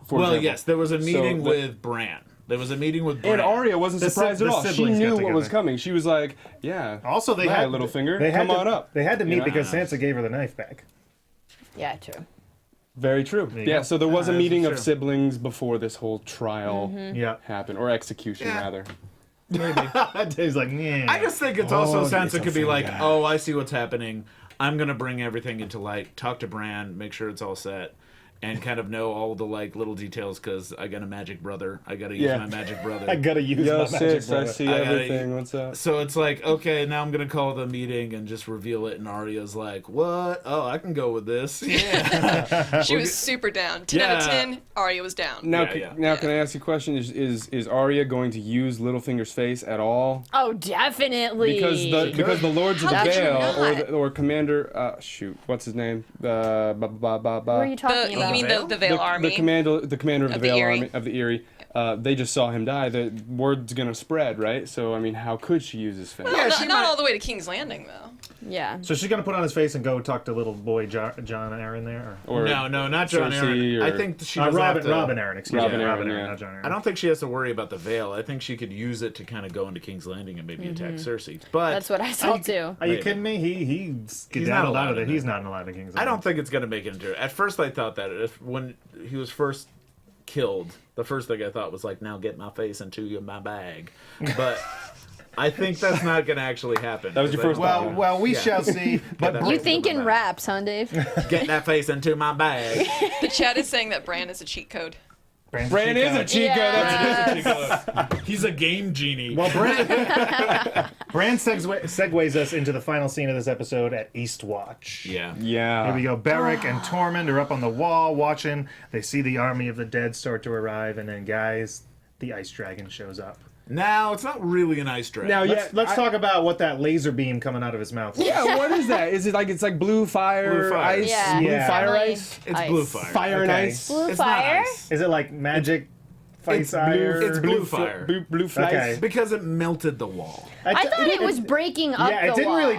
For Well, example. yes, there was a meeting So with Bran. There was a meeting with Bran. And Arya wasn't The surprised si- at the all. She siblings knew got what was together. coming. She was like, "Yeah." Also, they right, had Littlefinger. They had come to, on up. They had to meet You know? because Sansa gave her the knife back. Yeah, true. Very true. you Yeah. go. So there was a that's meeting true. of siblings before this whole trial Yeah. happened, or execution Yeah. rather. Dave's like, yeah. I just think it's also Sansa could be like, Littlefinger. oh, I see what's happening. I'm gonna bring everything into light. Talk to Bran, make sure it's all set, and kind of know all the like little details because I got a magic brother. I gotta use Yeah. my magic brother. I gotta use Yo, my magic sis, I brother. see I gotta- everything. What's up? So it's like, okay, now I'm gonna call the meeting and just reveal it, and Arya's like, "What? Oh, I can go with this." Yeah. She was super down. 10 out of Yeah. 10, Arya was down. Now, Yeah, now, can I ask you a question? Is Arya going to use Littlefinger's face at all? Oh, definitely. Because the Lords of the How could you Vale not? or Commander what's his name? Who are you talking You about? mean the Vale Army? The commander of the the Vale Eyrie. Army of the Eyrie. They just saw him die. The word's gonna spread, right? So I mean, how could she use his face? Yeah, not, she not might- all the way to King's Landing, though. Yeah. So she's gonna put on his face and go talk to little boy John Aaron there, or Or No, not John Cersei Aaron. or- I think she doesn't have to. Robin Aaron. Excuse Robin me, Aaron, Robin Aaron, yeah. not John Aaron. I don't think she has to worry about the veil. I think she could use it to kind of go into King's Landing and maybe attack Cersei. But That's what I saw too. Are you Maybe. kidding me? He not skedaddled allowed out of in it. there. He's not allowed to King's I don't Landing. think it's gonna make it into it. At first, I thought that when he was first killed, the first thing I thought was like, "Now get my face into my bag," but I think that's not gonna actually happen. That was your first thought. Well, we Yeah. shall see. But that You face think into in my bag. raps, huh, Dave? Get that face into my bag. The chat is saying that Bran is a cheat code. Bran is a Chico. Yeah. He's a game genie. Well, Bran segues us into the final scene of this episode at Eastwatch. yeah. Yeah. Here we go. Beric and Tormund are up on the wall watching. They see the army of the dead start to arrive, and then, guys, the ice dragon shows up. Now it's not really an ice dragon. Now, Let's talk about what that laser beam coming out of his mouth. Yeah, what is that? Is it like it's like blue fire, Blue fire. ice, Yeah. blue Yeah. fire Definitely ice, It's ice. blue fire. fire and Okay. ice. Blue It's not fire? ice. Is it like magic It's fire? blue. It's blue fire. Blue flies. Okay. Because it melted the wall. I thought it was breaking up Yeah, the it didn't wall. really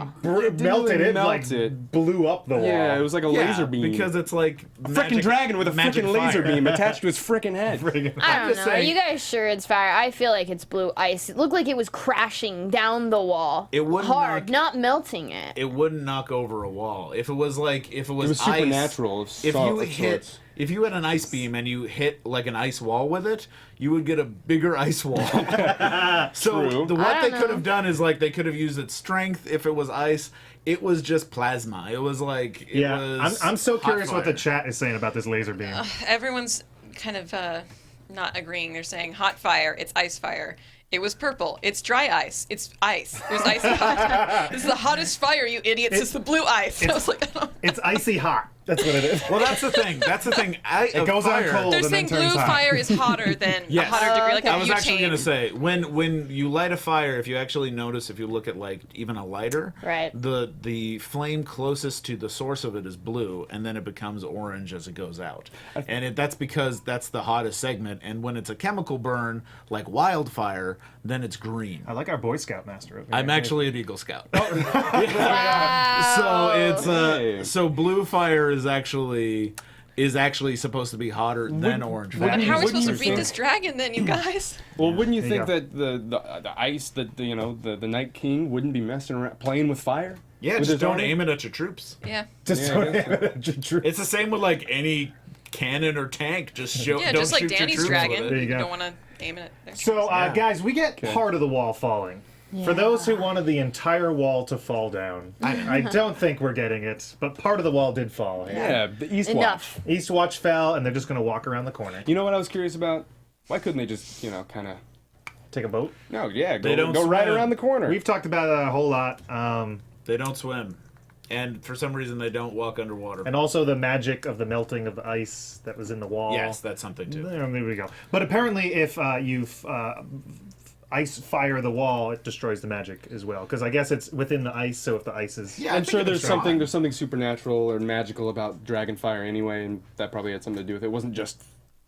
It didn't melt really it. It melt like it. blew up the wall. Yeah, it was like a laser beam. Because it's like frickin' magic- dragon with a magic frickin' laser fire. beam attached to his frickin' head. I don't just know. saying- Are you guys sure it's fire? I feel like it's blue ice. It looked like it was crashing down the wall. It wouldn't hard, knock- not melting it. It wouldn't knock over a wall. If it was like It was ice, supernatural. Of if you of hit sorts. if you had an ice beam and you hit like an ice wall with it, you would get a bigger ice wall. So True. what I they don't could know. have done is like they could have used its strength if it was ice. It was just plasma. It was like it Yeah, was I'm so hot curious what the fire. chat is saying about this laser beam. Everyone's kind of not agreeing. They're saying hot fire, it's ice fire. It was purple. It's dry ice. It's ice. It was icy hot. This is the hottest fire, you idiots. It's the blue ice. I was like, It's icy hot. That's what it is. Well, that's the thing. That's the thing. It goes on cold. they're and saying then turns blue hot. fire is hotter than Yes. a hotter degree, like a I was actually butane. going to say when you light a fire, if you actually notice, if you look at like even a lighter, Right. the flame closest to the source of it is blue, and then it becomes orange as it goes out, and that's because that's the hottest segment. And when it's a chemical burn like wildfire, then it's green. I like our Boy Scout master. over here. I'm actually an Eagle Scout. Wow. So it's Hey. so blue fire is actually supposed to be hotter than orange fire. And how are we Wouldn't supposed to you beat think- this dragon then, you guys? Well, wouldn't you There you think that the ice that the Night King wouldn't be messing around playing with fire? Yeah, With just his don't army? aim it at your troops. Yeah. Just Yeah, I guess It's the same with like any cannon or tank. Just show. Yeah, don't just like shoot your Danny's troops dragon. with it. you go. don't want to aim it at their So, troops. Yeah. guys, we get part of the wall falling. For those who wanted the entire wall to fall down, I don't think we're getting it, but part of the wall did fall. Yeah, the East Enough. East Watch fell, and they're just going to walk around the corner. Watch. You know what I was curious about? Why couldn't they just, kind of... Take a boat. No, yeah, They don't go right swim. around the corner. We've talked about it a whole lot. They don't swim, and for some reason they don't walk underwater. And also the magic of the melting of the ice that was in the wall. Yes, that's something too. There we go. But apparently, if you ice fire the wall, it destroys the magic as well. Because I guess it's within the ice, so if the ice is... Yeah, I I'm think sure it there's was fine. something supernatural or magical about dragon fire anyway, and that probably had something to do with it. It wasn't just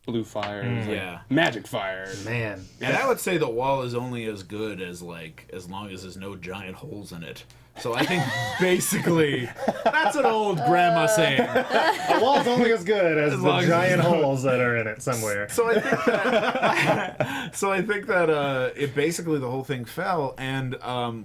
blue fire. It was like Yeah. magic fire. Man. And I would say the wall is only as good as as long as there's no giant holes in it. So I think basically that's an old grandma saying. The wall's only as good as the long as giant holes that are in it somewhere. So I think that it basically the whole thing fell. And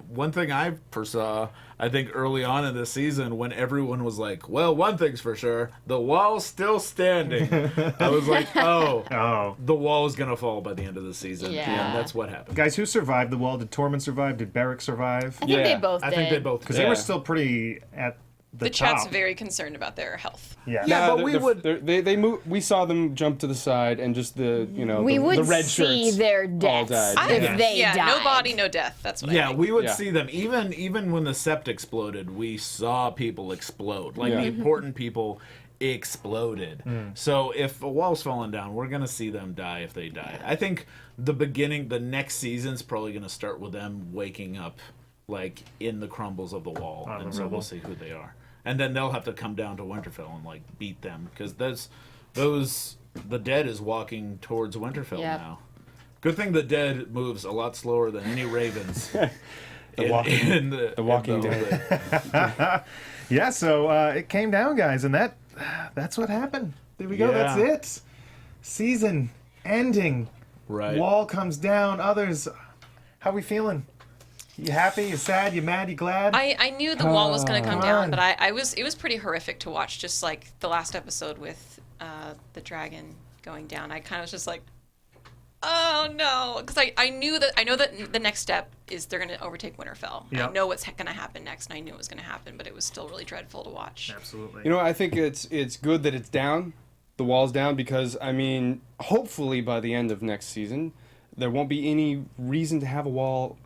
one thing I foresaw, I think early on in the season, when everyone was like, "Well, one thing's for sure, the wall's still standing," I was like, Oh. the wall is gonna fall by the end of the season." Yeah. And that's what happened. Guys, who survived the wall? Did Tormund survive? Did Beric survive? I think they Yeah, both did. I think they both. Because did. they were Yeah. still pretty at the The top. chat's very concerned about their health. Yeah. Yeah, but they're- we they're- would- they're- They moved. We saw them jump to the side, and just the We the would red see shirts their all deaths died. if Yeah. they died. No body, no death. That's what I Yeah, think. we would Yeah. see them. Even when the sept exploded, we saw people explode. Like Yeah. the important people exploded. So if a wall's falling down, we're gonna see them die if they die. I think the next season's probably gonna start with them waking up, like in the crumbles of the wall, On and the so rubble. we'll see who they are. And then they'll have to come down to Winterfell and like beat them because the dead is walking towards Winterfell Yep. now. Good thing the dead moves a lot slower than any ravens. The Walking- the Walking Dead. Yeah, so it came down, guys, and that's what happened. There we go. Yeah. That's it. Season ending. Right. Wall comes down. Others. How we feeling? You happy? You sad? You mad? You glad? I knew the wall was going to come Come down, on. but it was pretty horrific to watch. Just like the last episode with the dragon going down, I kind of was just like, oh no, because I know that the next step is they're going to overtake Winterfell. Yep. I know what's going to happen next, and I knew it was going to happen, but it was still really dreadful to watch. Absolutely. You know, I think it's good that it's down, the wall's down, because I mean, hopefully by the end of next season, there won't be any reason to have a wall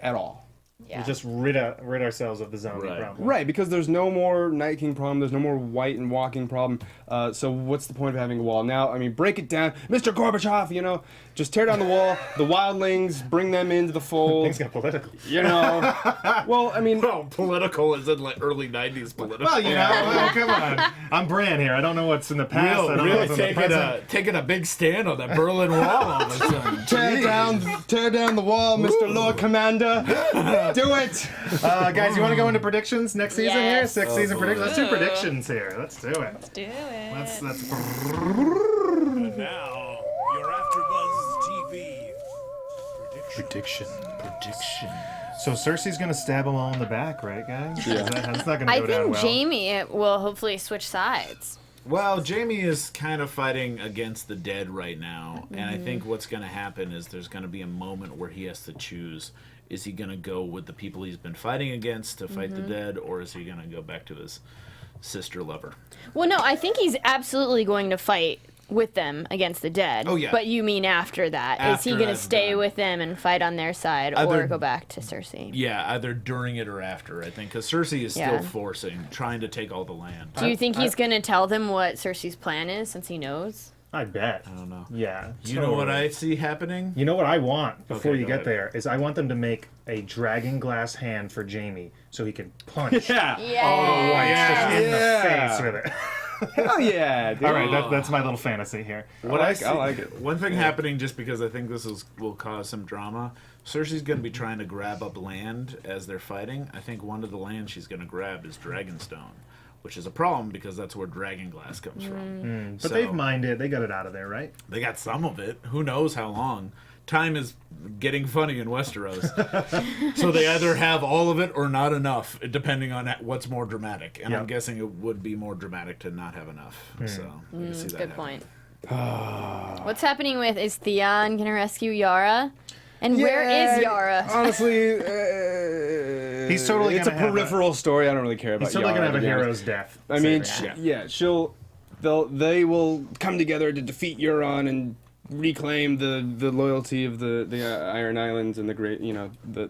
at all. Yeah. We'll just rid ourselves of the zombie Right. problem. Right, because there's no more Night King problem, there's no more White and Walking problem. So what's the point of having a wall? Now, I mean, break it down. Mr. Gorbachev, just tear down the wall, the wildlings, bring them into the fold. Things got political. Well, I mean, Well, political is in like early '90s political. Well, come on. I'm Bran here. I don't know what's in the past. I don't know really what's in the present. taking a big stand on that Berlin Wall all of a sudden. tear down the wall, Mr. Lord Commander. Do it. Guys, you want to go into predictions next season here? Yes. Sixth season predictions. Let's do predictions here. Let's do it. Do it. Let's. And now, your AfterBuzz TV prediction. Prediction. So Cersei's gonna stab them all in the back, right, guys? Yeah. That's not gonna I go down think well. Jamie will hopefully switch sides. Well, Jamie is kind of fighting against the dead right now, and I think what's going to happen is there's going to be a moment where he has to choose. Is he going to go with the people he's been fighting against to fight the dead, or is he going to go back to his sister lover? Well, no, I think he's absolutely going to fight with them against the dead. Oh, yeah. But you mean after that? Is After he going to that's stay done. with them and fight on their side, Either- or go back to Cersei? Yeah, either during it or after, I think, because Cersei is Yeah. still trying to take all the land. Do you think he's going to tell them what Cersei's plan is, since he knows? I bet. I don't know. Yeah. You know what totally. I see happening? You know what I want before Okay, you go get ahead. there is I want them to make a dragon glass hand for Jamie so he can punch Yeah. all the whites just in Yeah. the face with it. Hell yeah, dude. All right, that's my little fantasy here. What I see, like it. One thing happening, just because I think will cause some drama. Cersei's going to be trying to grab up land as they're fighting. I think one of the lands she's going to grab is Dragonstone, which is a problem because that's where Dragonglass comes from. But they've mined it. They got it out of there, right? They got some of it. Who knows how long? time is getting funny in Westeros. So they either have all of it or not enough, depending on what's more dramatic. And I'm guessing it would be more dramatic to not have enough. So I can see that Good happening. point. What's happening with, is Theon gonna rescue Yara? And where is Yara? Honestly, He's totally it's a gonna have peripheral story. I don't really care about. He's totally Yara, gonna have a to be honest. hero's death. I mean, saving. they will come together to defeat Euron and reclaim the loyalty of the Iron Islands and the great, the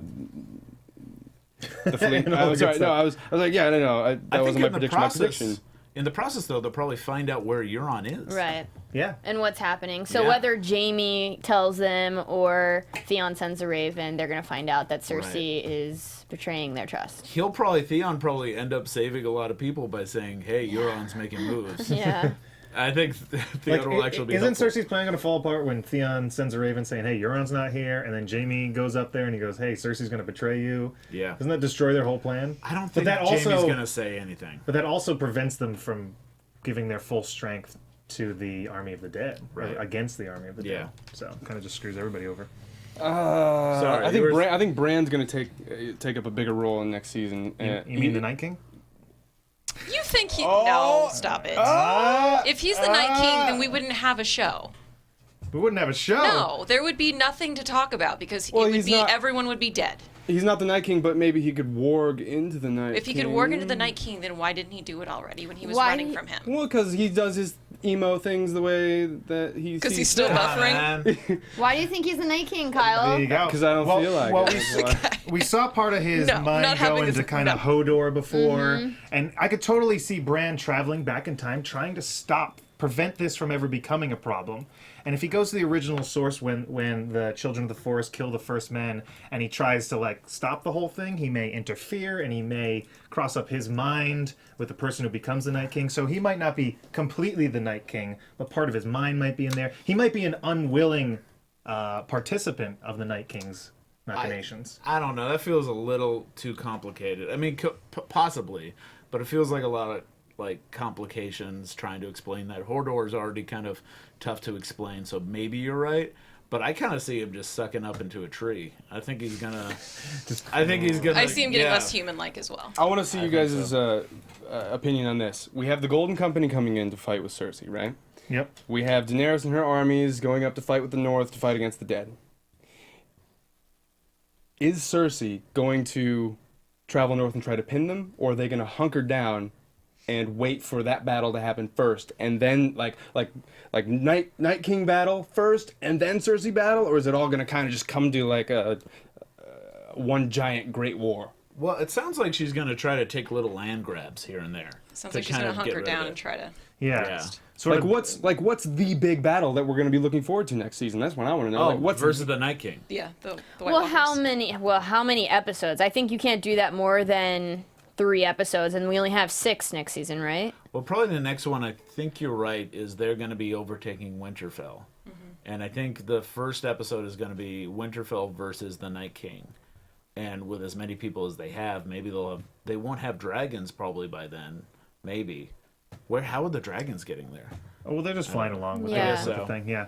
fleet. I'm sorry, no, I was like, yeah, no, that wasn't my prediction. My prediction. In the process, though, they'll probably find out where Euron is. Right. Yeah. And what's happening. So whether Jaime tells them or Theon sends a raven, they're going to find out that Cersei is betraying their trust. Theon probably end up saving a lot of people by saying, hey, Euron's making moves. Yeah. I think Theon will actually be Isn't helpful. Cersei's plan going to fall apart when Theon sends a raven saying, hey, Euron's not here, and then Jaime goes up there and he goes, hey, Cersei's going to betray you? Yeah. Doesn't that destroy their whole plan? I don't think that Jaime's also- going to say anything. But that also prevents them from giving their full strength to the Army of the Dead, Right. against the Army of the Dead. Yeah. So kind of just screws everybody over. Sorry, I think Bran's going to take up a bigger role in next season. You mean the Night King? You think he? No, stop it. If he's the Night King, then we wouldn't have a show. We wouldn't have a show. No, there would be nothing to talk about because Well, it would he's be not- everyone would be dead. He's not the Night King, but maybe he could warg into the Night King. If he could warg into the Night King, then why didn't he do it already when he was Why running he- from him? Well, because he does his emo things the way that he Because sees he's still fit. buffering. Why do you think he's the Night King, Kyle? There you go. Because I don't feel like well, it. That's why. we saw part of his No, mind not having go this- into kind of no. Hodor before, and I could totally see Bran traveling back in time, trying to prevent this from ever becoming a problem. And if he goes to the original source when the Children of the Forest kill the first men, and he tries to stop the whole thing, he may interfere and he may cross up his mind with the person who becomes the Night King. So he might not be completely the Night King, but part of his mind might be in there. He might be an unwilling participant of the Night King's machinations. I don't know. That feels a little too complicated. I mean, possibly, but it feels like a lot of complications trying to explain that. Hodor is already kind of tough to explain, so maybe you're right. But I kind of see him just sucking up into a tree. I think he's gonna. I see him getting less human-like as well. I want to see you guys' opinion on this. We have the Golden Company coming in to fight with Cersei, right? Yep. We have Daenerys and her armies going up to fight with the North to fight against the dead. Is Cersei going to travel north and try to pin them, or are they going to hunker down and wait for that battle to happen first, and then like Night King battle first, and then Cersei battle, or is it all going to kind of just come to a one giant great war? Well, it sounds like she's going to try to take little land grabs here and there. Sounds to like she's kind going to of get hunker rid down of and it. try to. Yeah. Yeah. What's the big battle that we're going to be looking forward to next season? That's what I want to know. Oh, What's versus the Night King. Yeah, the White Well, Walkers. how many episodes? I think you can't do that more than 3 episodes, and we only have 6 next season, right? Well, probably the next one, I think you're right, is they're going to be overtaking Winterfell. And I think the first episode is going to be Winterfell versus the Night King. And with as many people as they have, maybe they won't have dragons probably by then. Maybe. How are the dragons getting there? Oh, well, they're just flying along with, Yeah. with the thing, yeah.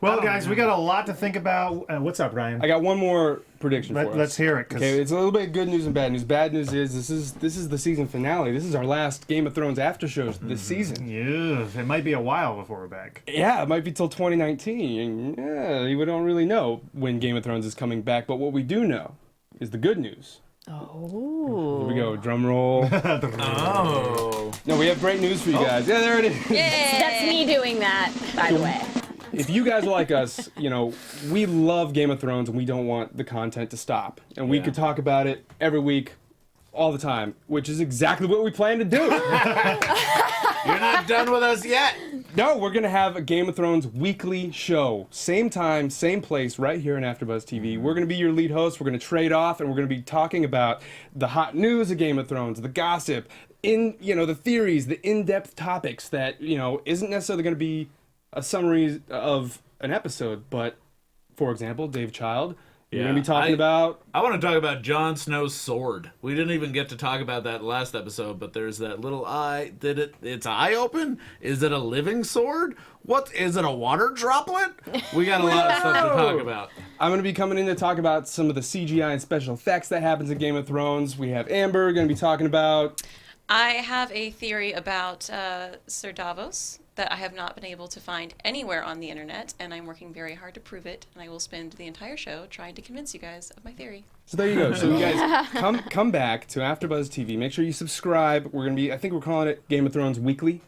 Well, guys, we got a lot to think about. What's up, Ryan? I got one more prediction for us. Let's hear it. 'Cause Okay, it's a little bit of good news and bad news. Bad news is this is the season finale. This is our last Game of Thrones after shows this season. yeah, it might be a while before we're back. Yeah, it might be till 2019. Yeah, we don't really know when Game of Thrones is coming back, but what we do know is the good news. Oh. Here we go, drum roll. Oh. No, we have great news for you guys. Yeah, there it is. That's me doing that, by the way. If you guys are like us, we love Game of Thrones and we don't want the content to stop. And we could talk about it every week, all the time, which is exactly what we plan to do. You're not done with us yet. No, we're going to have a Game of Thrones weekly show. Same time, same place, right here on AfterBuzz TV. We're going to be your lead host. We're going to trade off, and we're going to be talking about the hot news of Game of Thrones, the gossip, the theories, the in-depth topics that, isn't necessarily going to be a summary of an episode, but, for example, Dave Child, We're going to be talking about... I want to talk about Jon Snow's sword. We didn't even get to talk about that last episode, but there's that little eye. Its eye open? Is it a living sword? What is it, a water droplet? We got a lot of stuff to talk about. I'm going to be coming in to talk about some of the CGI and special effects that happens in Game of Thrones. We have Amber going to be talking about... I have a theory about Sir Davos that I have not been able to find anywhere on the internet, and I'm working very hard to prove it, and I will spend the entire show trying to convince you guys of my theory. So there you go. So you guys come back to AfterBuzz TV. Make sure you subscribe. We're going to be, I think we're calling it Game of Thrones Weekly.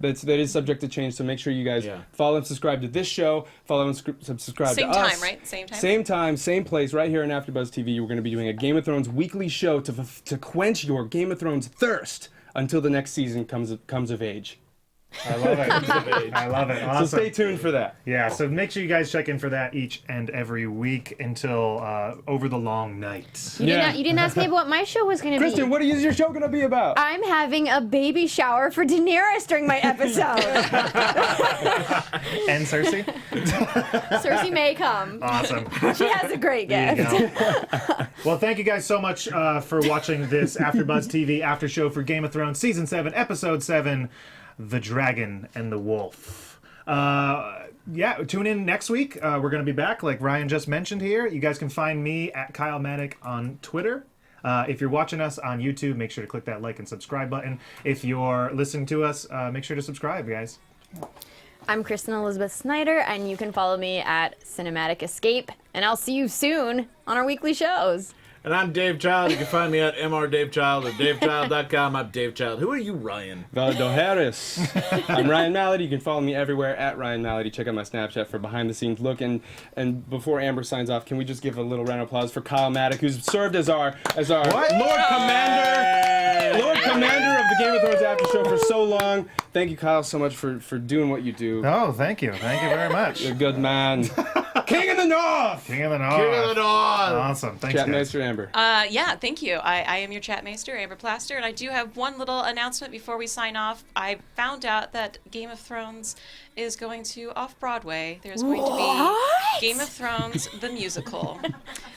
That is subject to change, so make sure you guys follow and subscribe to this show. Follow and subscribe to us. Same time, right? Same time? Same time, same place, right here on AfterBuzz TV. We're going to be doing a Game of Thrones weekly show to quench your Game of Thrones thirst until the next season comes of age. I love it. I love it. Awesome. So stay tuned for that. Yeah, so make sure you guys check in for that each and every week until over the long night. You didn't ask me about what my show was going to be. Kristen, what is your show going to be about? I'm having a baby shower for Daenerys during my episode. And Cersei? Cersei may come. Awesome. She has a great There you gift. go. Well, thank you guys so much for watching this AfterBuzz TV after show for Game of Thrones Season 7, Episode 7, The Dragon and the Wolf. Tune in next week. We're going to be back, like Ryan just mentioned here. You guys can find me at Kyle Maddock on Twitter. If you're watching us on YouTube, make sure to click that like and subscribe button. If you're listening to us, make sure to subscribe, guys. I'm Kristen Elizabeth Snyder, and you can follow me at Cinematic Escape. And I'll see you soon on our weekly shows. And I'm Dave Child. You can find me at mrdavechild or davechild.com. I'm Dave Child. Who are you, Ryan? Valdo Harris. I'm Ryan Malaty. You can follow me everywhere at Ryan Malaty. Check out my Snapchat for behind-the-scenes look. And before Amber signs off, can we just give a little round of applause for Kyle Maddock, who's served as our Lord Commander of the Game of Thrones After Show for so long. Thank you, Kyle, so much for doing what you do. Oh, thank you. Thank you very much. You're a good man. King of the North! King of the North. King of the North! Awesome. Thanks, guys. Chatmaster Amber. Yeah, thank you. I am your Chatmaster, Amber Plaster, and I do have one little announcement before we sign off. I found out that Game of Thrones is going to off-Broadway. There's going to be Game of Thrones, the musical.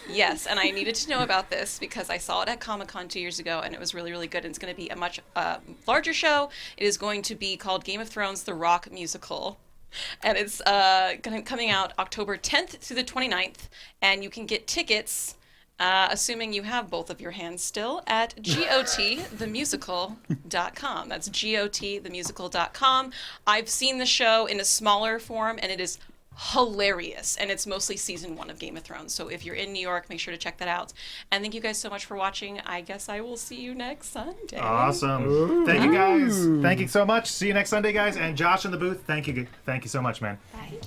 Yes, and I needed to know about this because I saw it at Comic-Con 2 years ago, and it was really, really good. And it's going to be a much larger show. It is going to be called Game of Thrones, the Rock Musical. And it's coming out October 10th through the 29th, and you can get tickets, assuming you have both of your hands still, at gotthemusical.com. That's gotthemusical.com. I've seen the show in a smaller form, and it is hilarious, and it's mostly season 1 of Game of Thrones. So if you're in New York, make sure to check that out. And thank you guys so much for watching. I guess I will see you next Sunday. Awesome. Ooh. Thank you, guys. Thank you so much. See you next Sunday, guys. And Josh in the booth, thank you so much, man.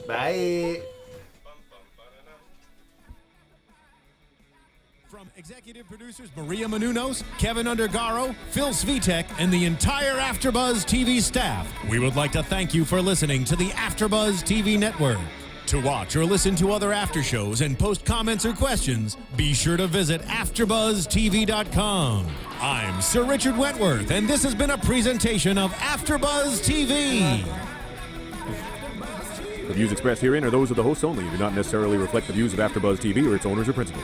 Bye. From executive producers Maria Menounos, Kevin Undergaro, Phil Svitek, and the entire AfterBuzz TV staff, we would like to thank you for listening to the AfterBuzz TV network. To watch or listen to other after shows and post comments or questions, be sure to visit AfterBuzzTV.com. I'm Sir Richard Wentworth, and this has been a presentation of AfterBuzz TV. The views expressed herein are those of the hosts only and do not necessarily reflect the views of AfterBuzz TV or its owners or principals.